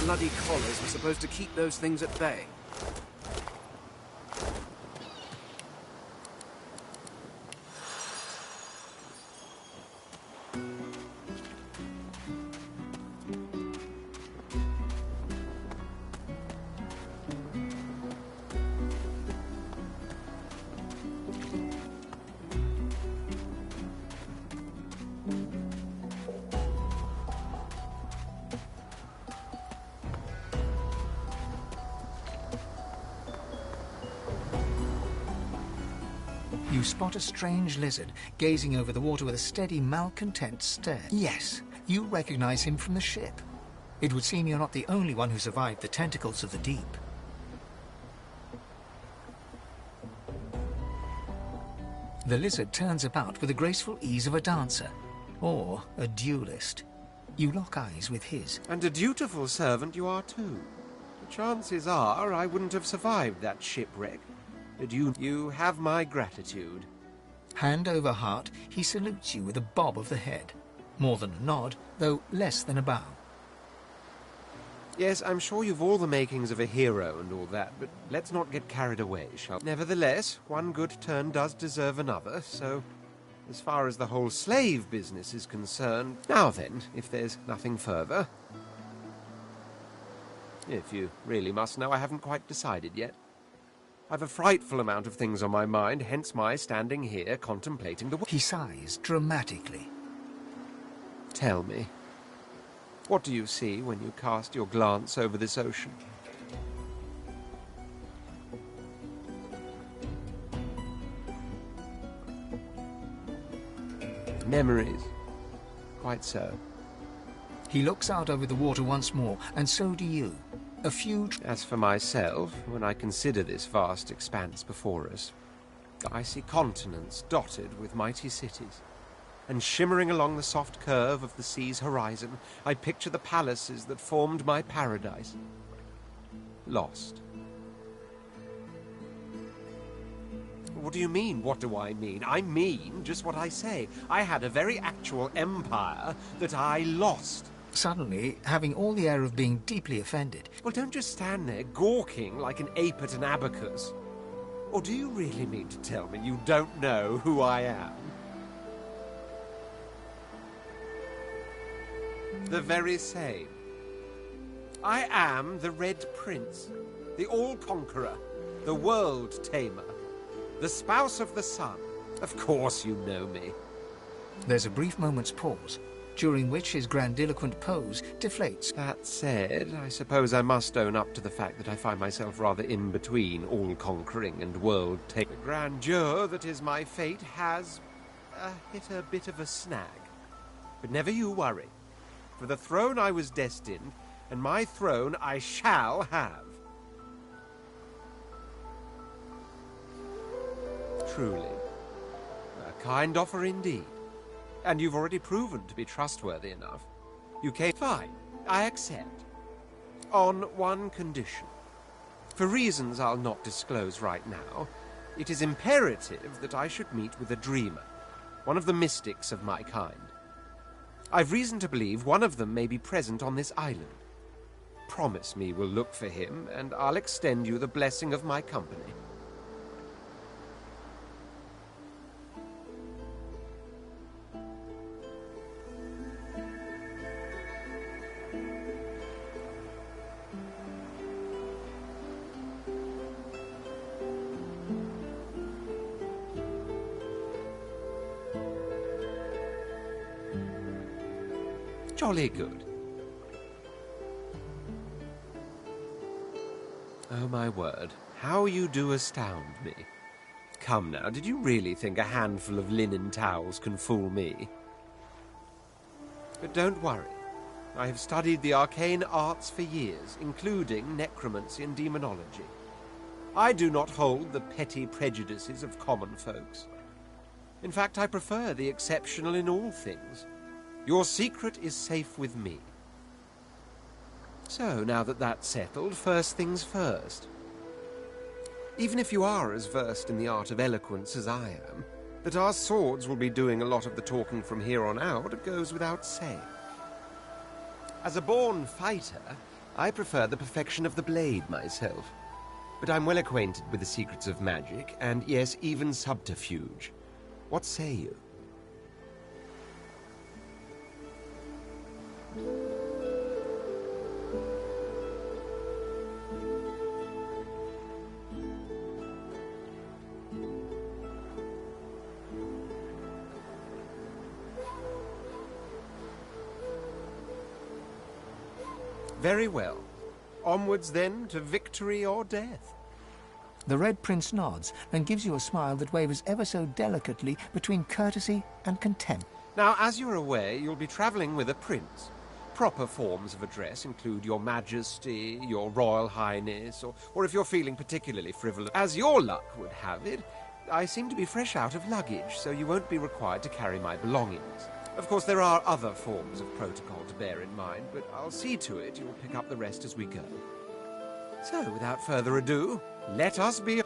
Bloody collars were supposed to keep those things at bay. You spot a strange lizard gazing over the water with a steady, malcontent stare. Yes, you recognize him from the ship. It would seem you're not the only one who survived the tentacles of the deep. The lizard turns about with the graceful ease of a dancer, or a duelist. You lock eyes with his. And a dutiful servant you are too. The chances are I wouldn't have survived that shipwreck. But you have my gratitude. Hand over heart, he salutes you with a bob of the head. More than a nod, though less than a bow. Yes, I'm sure you've all the makings of a hero and all that, but let's not get carried away, shall we? Nevertheless, one good turn does deserve another, so as far as the whole slave business is concerned... Now then, if there's nothing further... If you really must know, I haven't quite decided yet. I've a frightful amount of things on my mind, hence my standing here contemplating the... He sighs dramatically. Tell me, what do you see when you cast your glance over this ocean? Memories. Quite so. He looks out over the water once more, and so do you. A few... As for myself, when I consider this vast expanse before us, I see continents dotted with mighty cities. And shimmering along the soft curve of the sea's horizon, I picture the palaces that formed my paradise. Lost. What do you mean, what do I mean? I mean just what I say. I had a very actual empire that I lost. Suddenly, having all the air of being deeply offended. Well, don't just stand there gawking like an ape at an abacus. Or do you really mean to tell me you don't know who I am? The very same. I am the Red Prince, the All-Conqueror, the World-Tamer, the Spouse of the Sun. Of course you know me. There's a brief moment's pause, during which his grandiloquent pose deflates. That said, I suppose I must own up to the fact that I find myself rather in between all-conquering and world-taking. The grandeur that is my fate has hit a bit of a snag. But never you worry. For the throne I was destined, and my throne I shall have. Truly. A kind offer indeed. And you've already proven to be trustworthy enough. You came... Fine, I accept. On one condition. For reasons I'll not disclose right now, it is imperative that I should meet with a dreamer, one of the mystics of my kind. I've reason to believe one of them may be present on this island. Promise me we'll look for him, and I'll extend you the blessing of my company. Jolly good. Oh, my word. How you do astound me. Come now, did you really think a handful of linen towels can fool me? But don't worry. I have studied the arcane arts for years, including necromancy and demonology. I do not hold the petty prejudices of common folks. In fact, I prefer the exceptional in all things. Your secret is safe with me. So, now that that's settled, first things first. Even if you are as versed in the art of eloquence as I am, that our swords will be doing a lot of the talking from here on out goes without saying. As a born fighter, I prefer the perfection of the blade myself. But I'm well acquainted with the secrets of magic, and yes, even subterfuge. What say you? Very well. Onwards, then, to victory or death. The Red Prince nods and gives you a smile that wavers ever so delicately between courtesy and contempt. Now, as you're aware, you'll be travelling with a prince. Proper forms of address include Your Majesty, Your Royal Highness, or if you're feeling particularly frivolous. As your luck would have it, I seem to be fresh out of luggage, so you won't be required to carry my belongings. Of course, there are other forms of protocol to bear in mind, but I'll see to it you'll pick up the rest as we go. So, without further ado, let us be...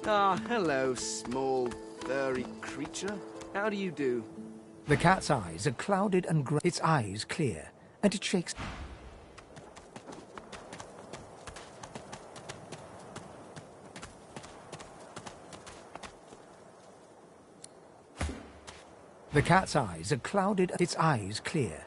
Ah, hello, small, furry creature. How do you do? The cat's eyes are clouded and grey. Its eyes clear, and it shakes. The cat's eyes are clouded, its eyes clear.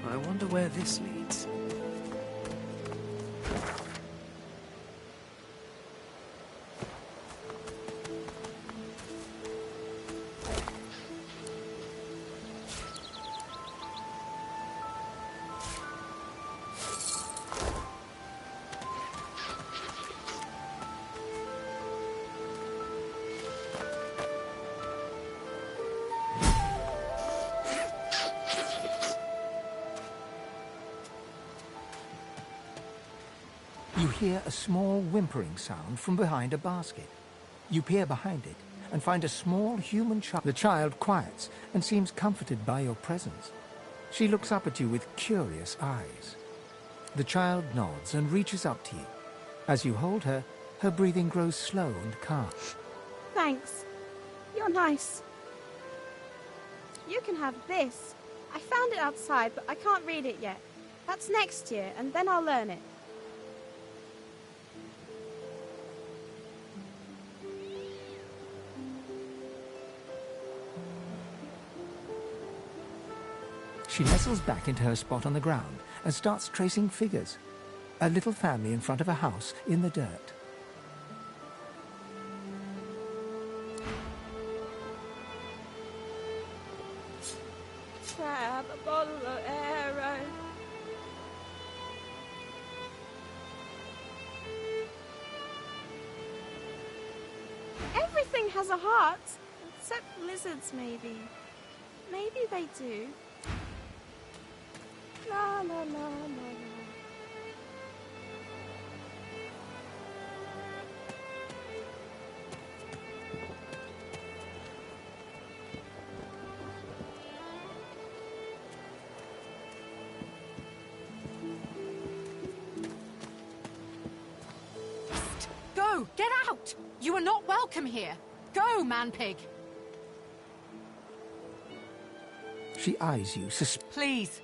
I wonder where this leads. You hear a small whimpering sound from behind a basket. You peer behind it and find a small human child. The child quiets and seems comforted by your presence. She looks up at you with curious eyes. The child nods and reaches up to you. As you hold her, her breathing grows slow and calm. Thanks. You're nice. You can have this. I found it outside, but I can't read it yet. That's next year, and then I'll learn it. She nestles back into her spot on the ground and starts tracing figures. A little family in front of a house in the dirt. Grab a bottle of arrow. Everything has a heart, except lizards, maybe. Maybe they do. La la la la la. Go! Get out! You are not welcome here. Go, man-pig! She eyes you Please.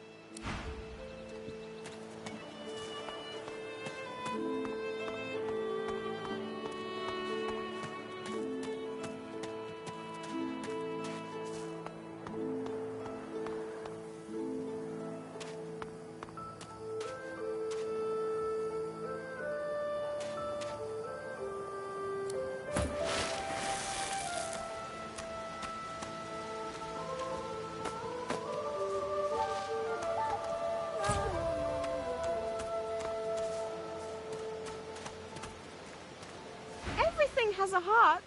Everything has a heart.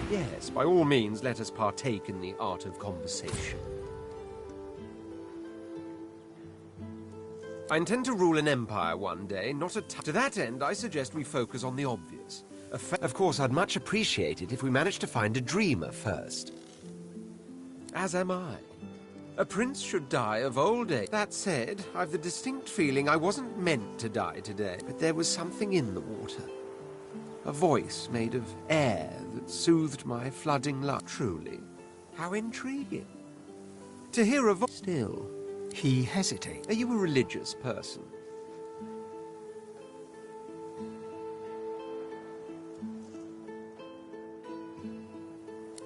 Yes, by all means, let us partake in the art of conversation. I intend to rule an empire one day, not a to that end, I suggest we focus on the obvious. Of course, I'd much appreciate it if we managed to find a dreamer first. As am I. A prince should die of old age. That said, I've the distinct feeling I wasn't meant to die today, but there was something in the water. A voice made of air that soothed my flooding love. Truly, how intriguing. To hear a voice still. He hesitates. Are you a religious person?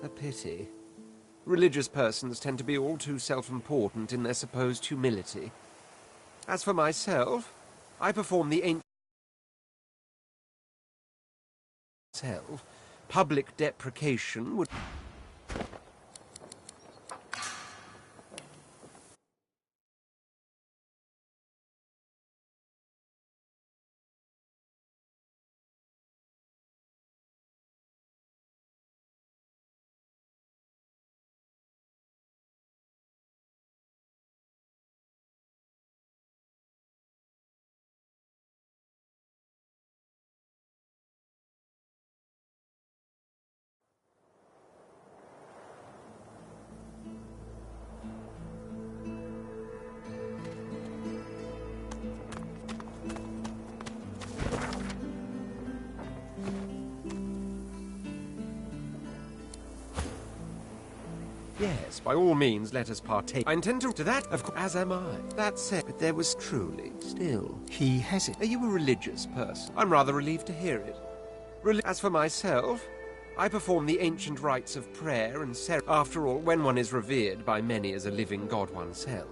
A pity. Religious persons tend to be all too self-important in their supposed humility. As for myself, I perform the ancient public deprecation would... Yes, by all means, let us partake. I intend to that, of course, as am I. That said, but there was truly, still... He hesitates. Are you a religious person? I'm rather relieved to hear it. As for myself, I perform the ancient rites of prayer and ceremony. After all, when one is revered by many as a living god oneself...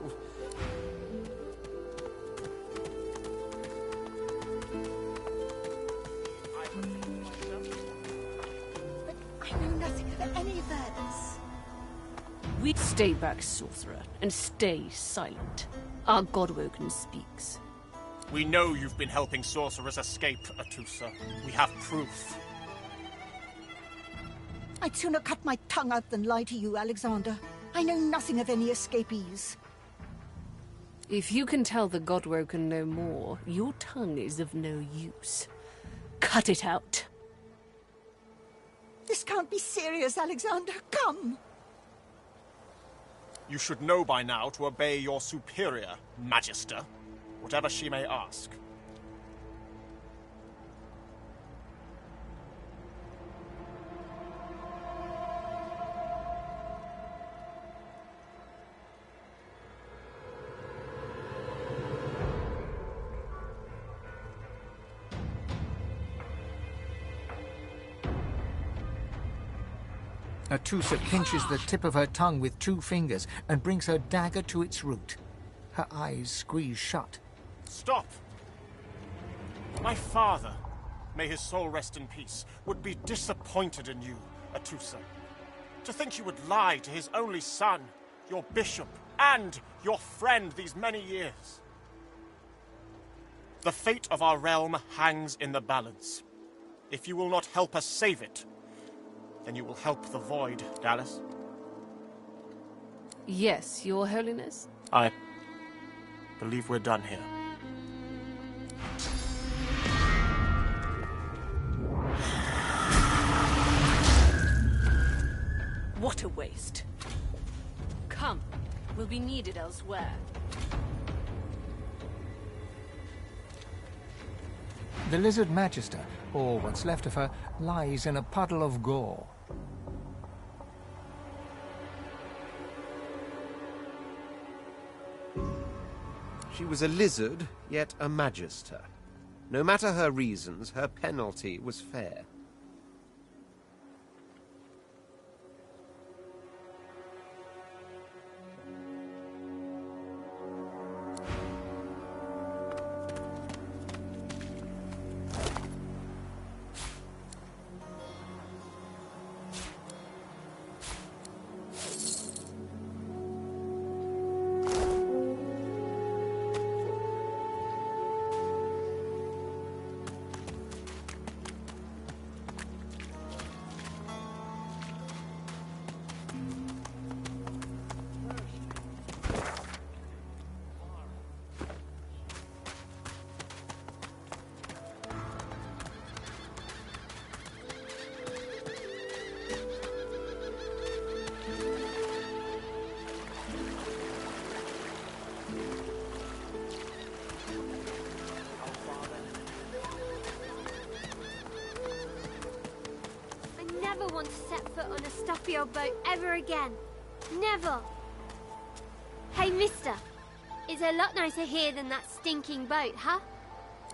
I know nothing of any of that. We stay back, sorcerer, and stay silent. Our Godwoken speaks. We know you've been helping sorcerers escape, Atusa. We have proof. I'd sooner cut my tongue out than lie to you, Alexander. I know nothing of any escapees. If you can tell the Godwoken no more, your tongue is of no use. Cut it out. This can't be serious, Alexander. Come! You should know by now to obey your superior, Magister, whatever she may ask. Atusa pinches the tip of her tongue with 2 fingers and brings her dagger to its root. Her eyes squeeze shut. Stop! My father, may his soul rest in peace, would be disappointed in you, Atusa. To think you would lie to his only son, your bishop, and your friend these many years. The fate of our realm hangs in the balance. If you will not help us save it, then you will help the Void, Dallas. Yes, Your Holiness? I believe we're done here. What a waste. Come, we'll be needed elsewhere. The Lizard Magister, or what's left of her, lies in a puddle of gore. She was a lizard, yet a magister. No matter her reasons, her penalty was fair. never want to set foot on a stuffy old boat ever again. Never. Hey, mister. It's a lot nicer here than that stinking boat, huh?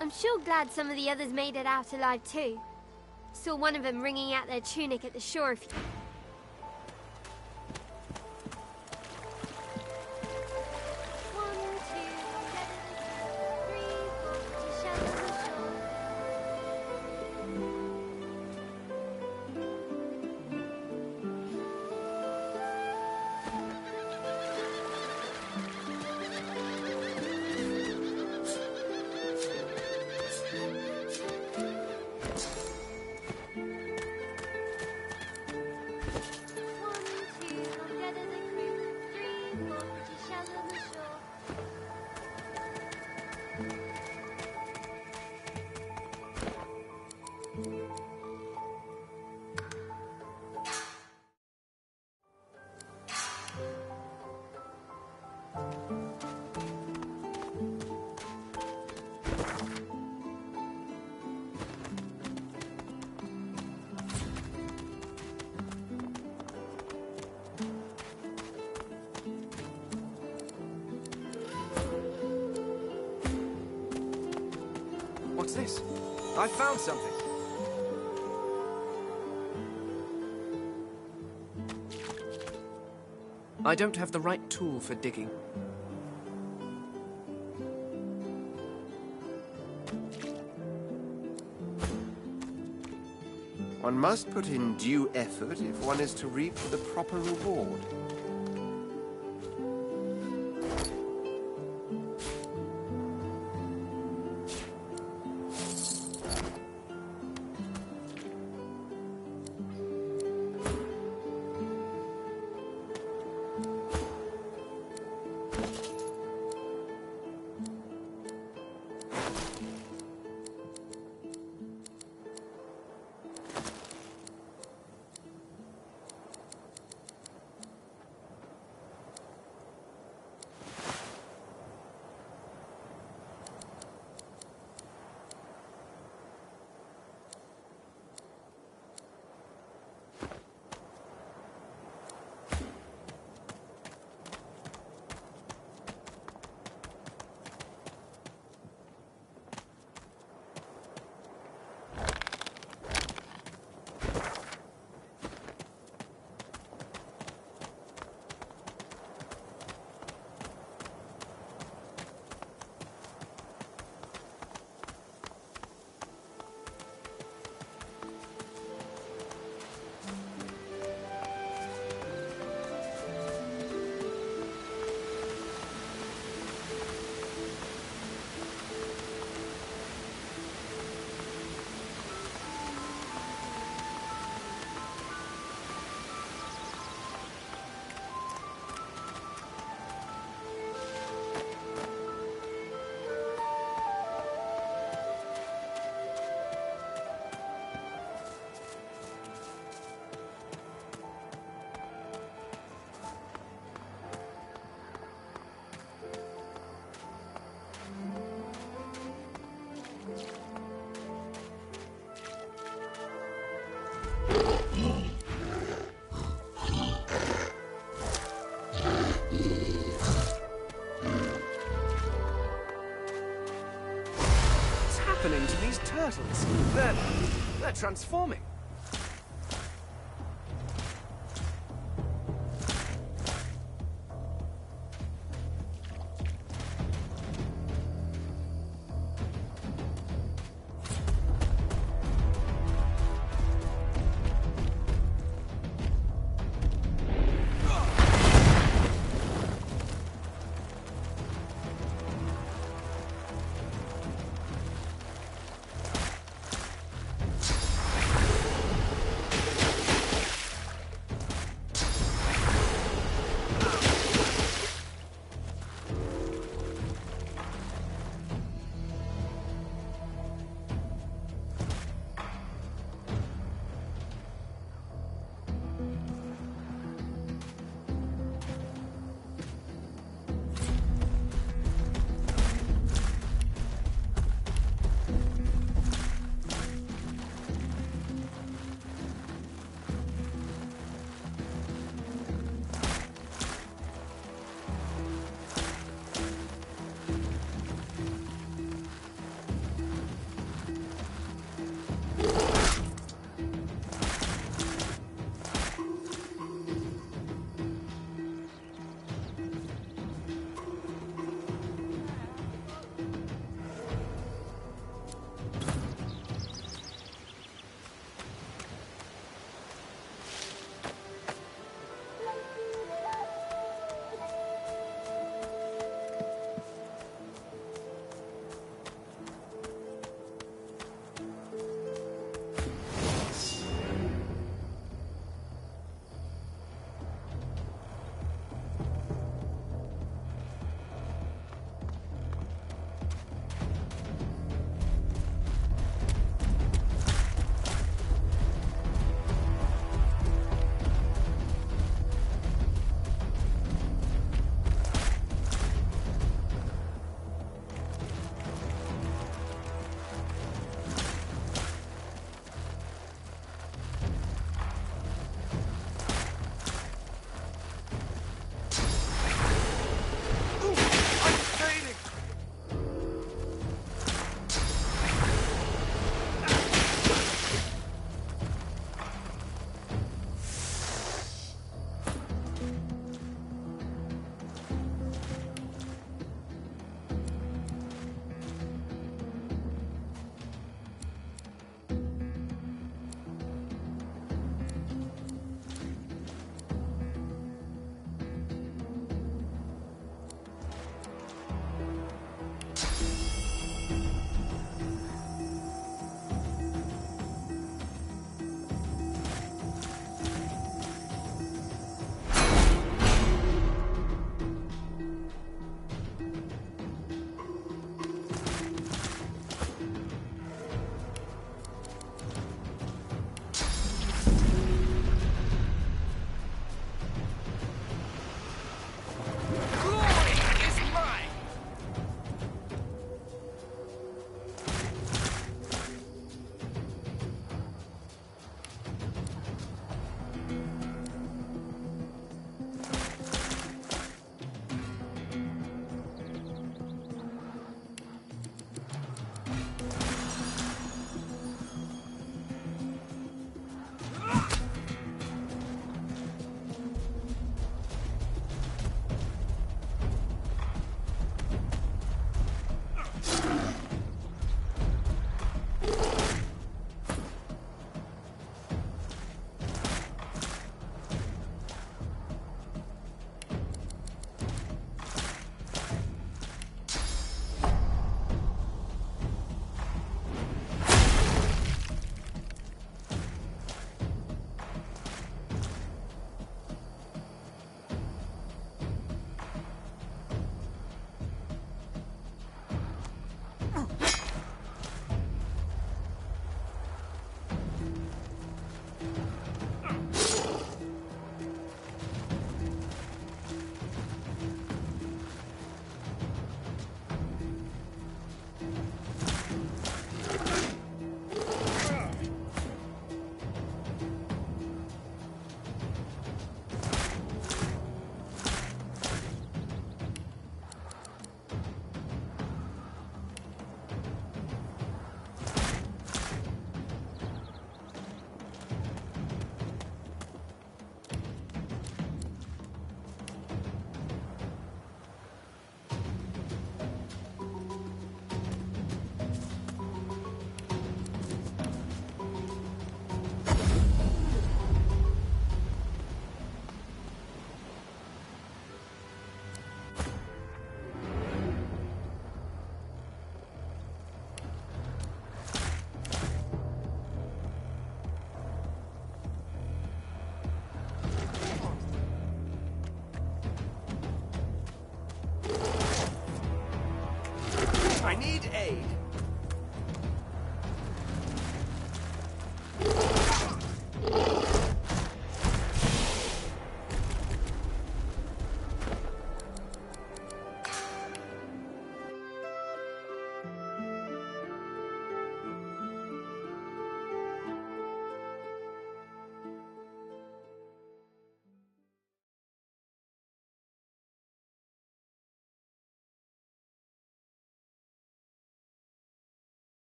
I'm sure glad some of the others made it out alive too. Saw one of them wringing out their tunic at the shore a few... What's this? I found something. I don't have the right tool for digging. One must put in due effort if one is to reap the proper reward. happening to these turtles? They're transforming.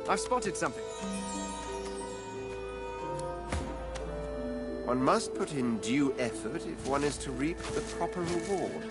I've spotted something. One must put in due effort if one is to reap the proper reward.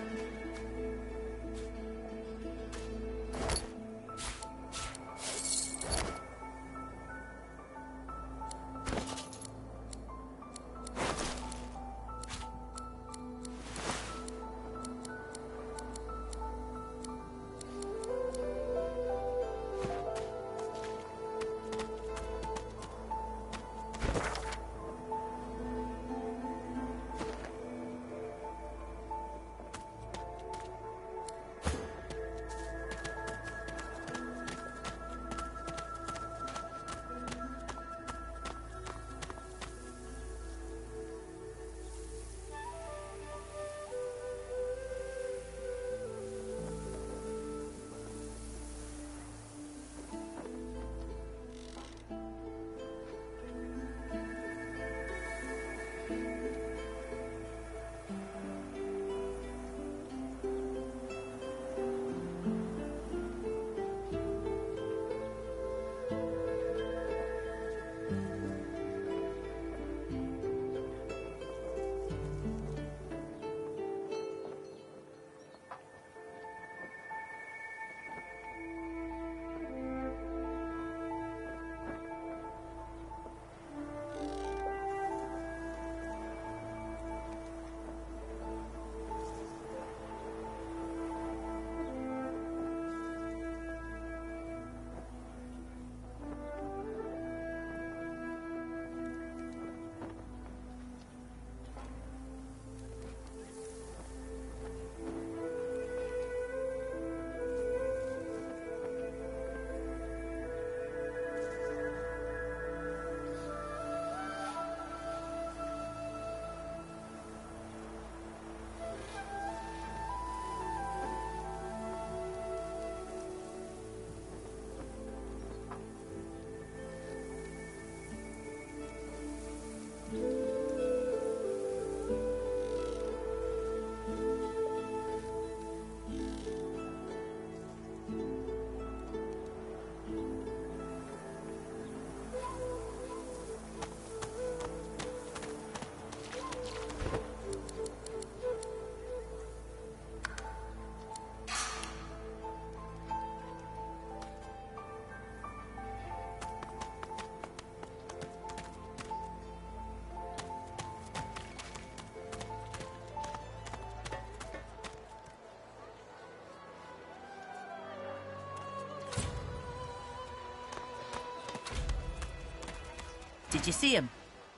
Did you see them?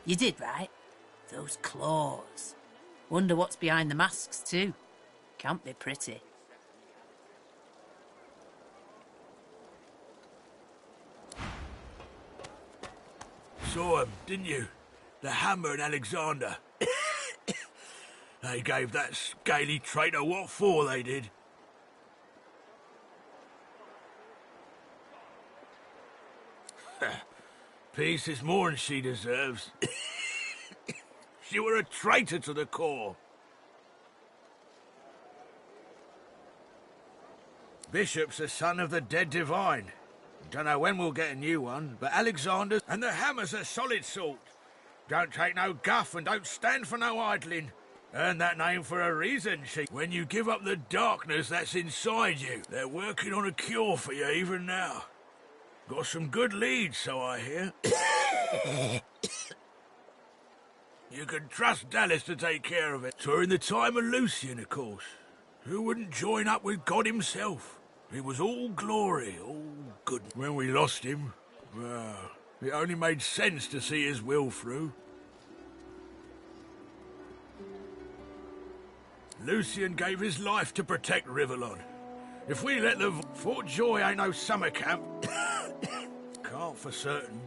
You did, right? Those claws. Wonder what's behind the masks, too. Can't be pretty. Saw 'em, didn't you? The Hammer and Alexander. They gave that scaly traitor what for, they did. Peace is more than she deserves. She were a traitor to the core. Bishop's the son of the dead divine. Don't know when we'll get a new one, but Alexander's and the Hammer's a solid sort. Don't take no guff and don't stand for no idling. Earned that name for a reason, she. When you give up the darkness that's inside you, they're working on a cure for you even now. Got some good leads, so I hear. You can trust Dallas to take care of it. During the time of Lucian, of course. Who wouldn't join up with God himself? He was all glory, all good. When we lost him, well, it only made sense to see his will through. Lucian gave his life to protect Rivellon. If we let the... Fort Joy ain't no summer camp. Can't for certain.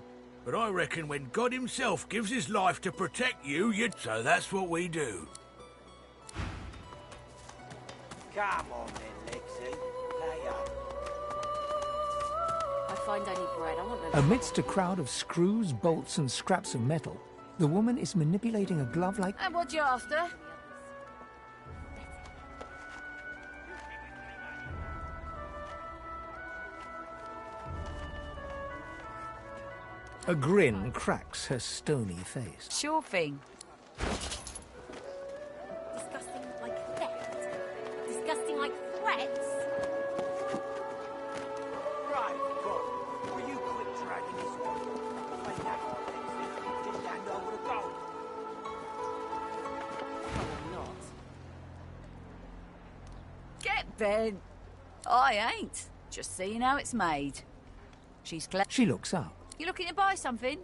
But I reckon when God himself gives his life to protect you, you'd... So that's what we do. Come on then, Lexi. Lay up. I find only bread. I want no... Amidst a crowd of screws, bolts, and scraps of metal, the woman is manipulating a glove like... And what you after? A grin cracks her stony face. Sure thing. Disgusting like theft. Disgusting like threats. Right, God. Will you quit dragging this on? Play that for just hand over the gold. Probably not. Get bent. I ain't. Just seeing how it's made. She's clever. She looks up. You looking to buy something?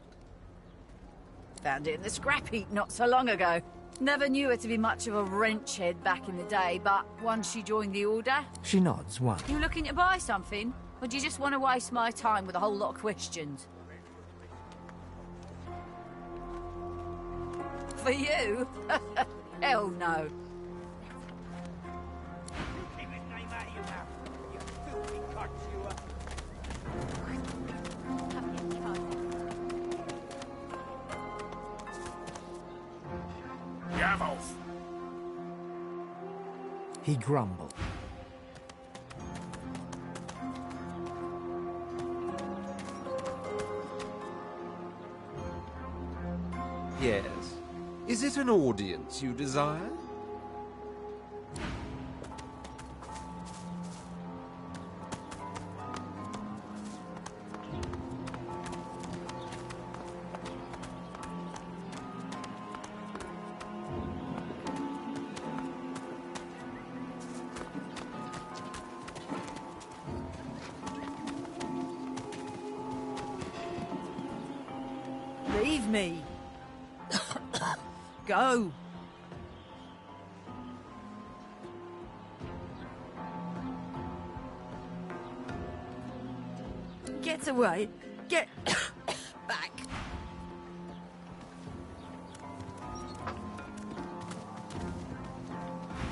Found it in the scrap heap not so long ago. Never knew her to be much of a wrench head back in the day, but once she joined the order... She nods once. You looking to buy something? Or do you just want to waste my time with a whole lot of questions? For you? Hell no. Keep his name out of your mouth, you filthy cockchewer. Yavos! He grumbled. Yes. Is it an audience you desire? Leave me. Go. Get away. Get back.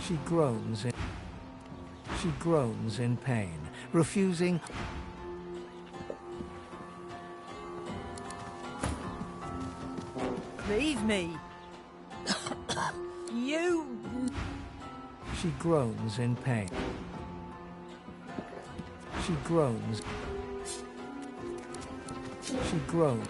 She groans in pain, refusing. Leave me. You. She groans in pain. She groans. She groans.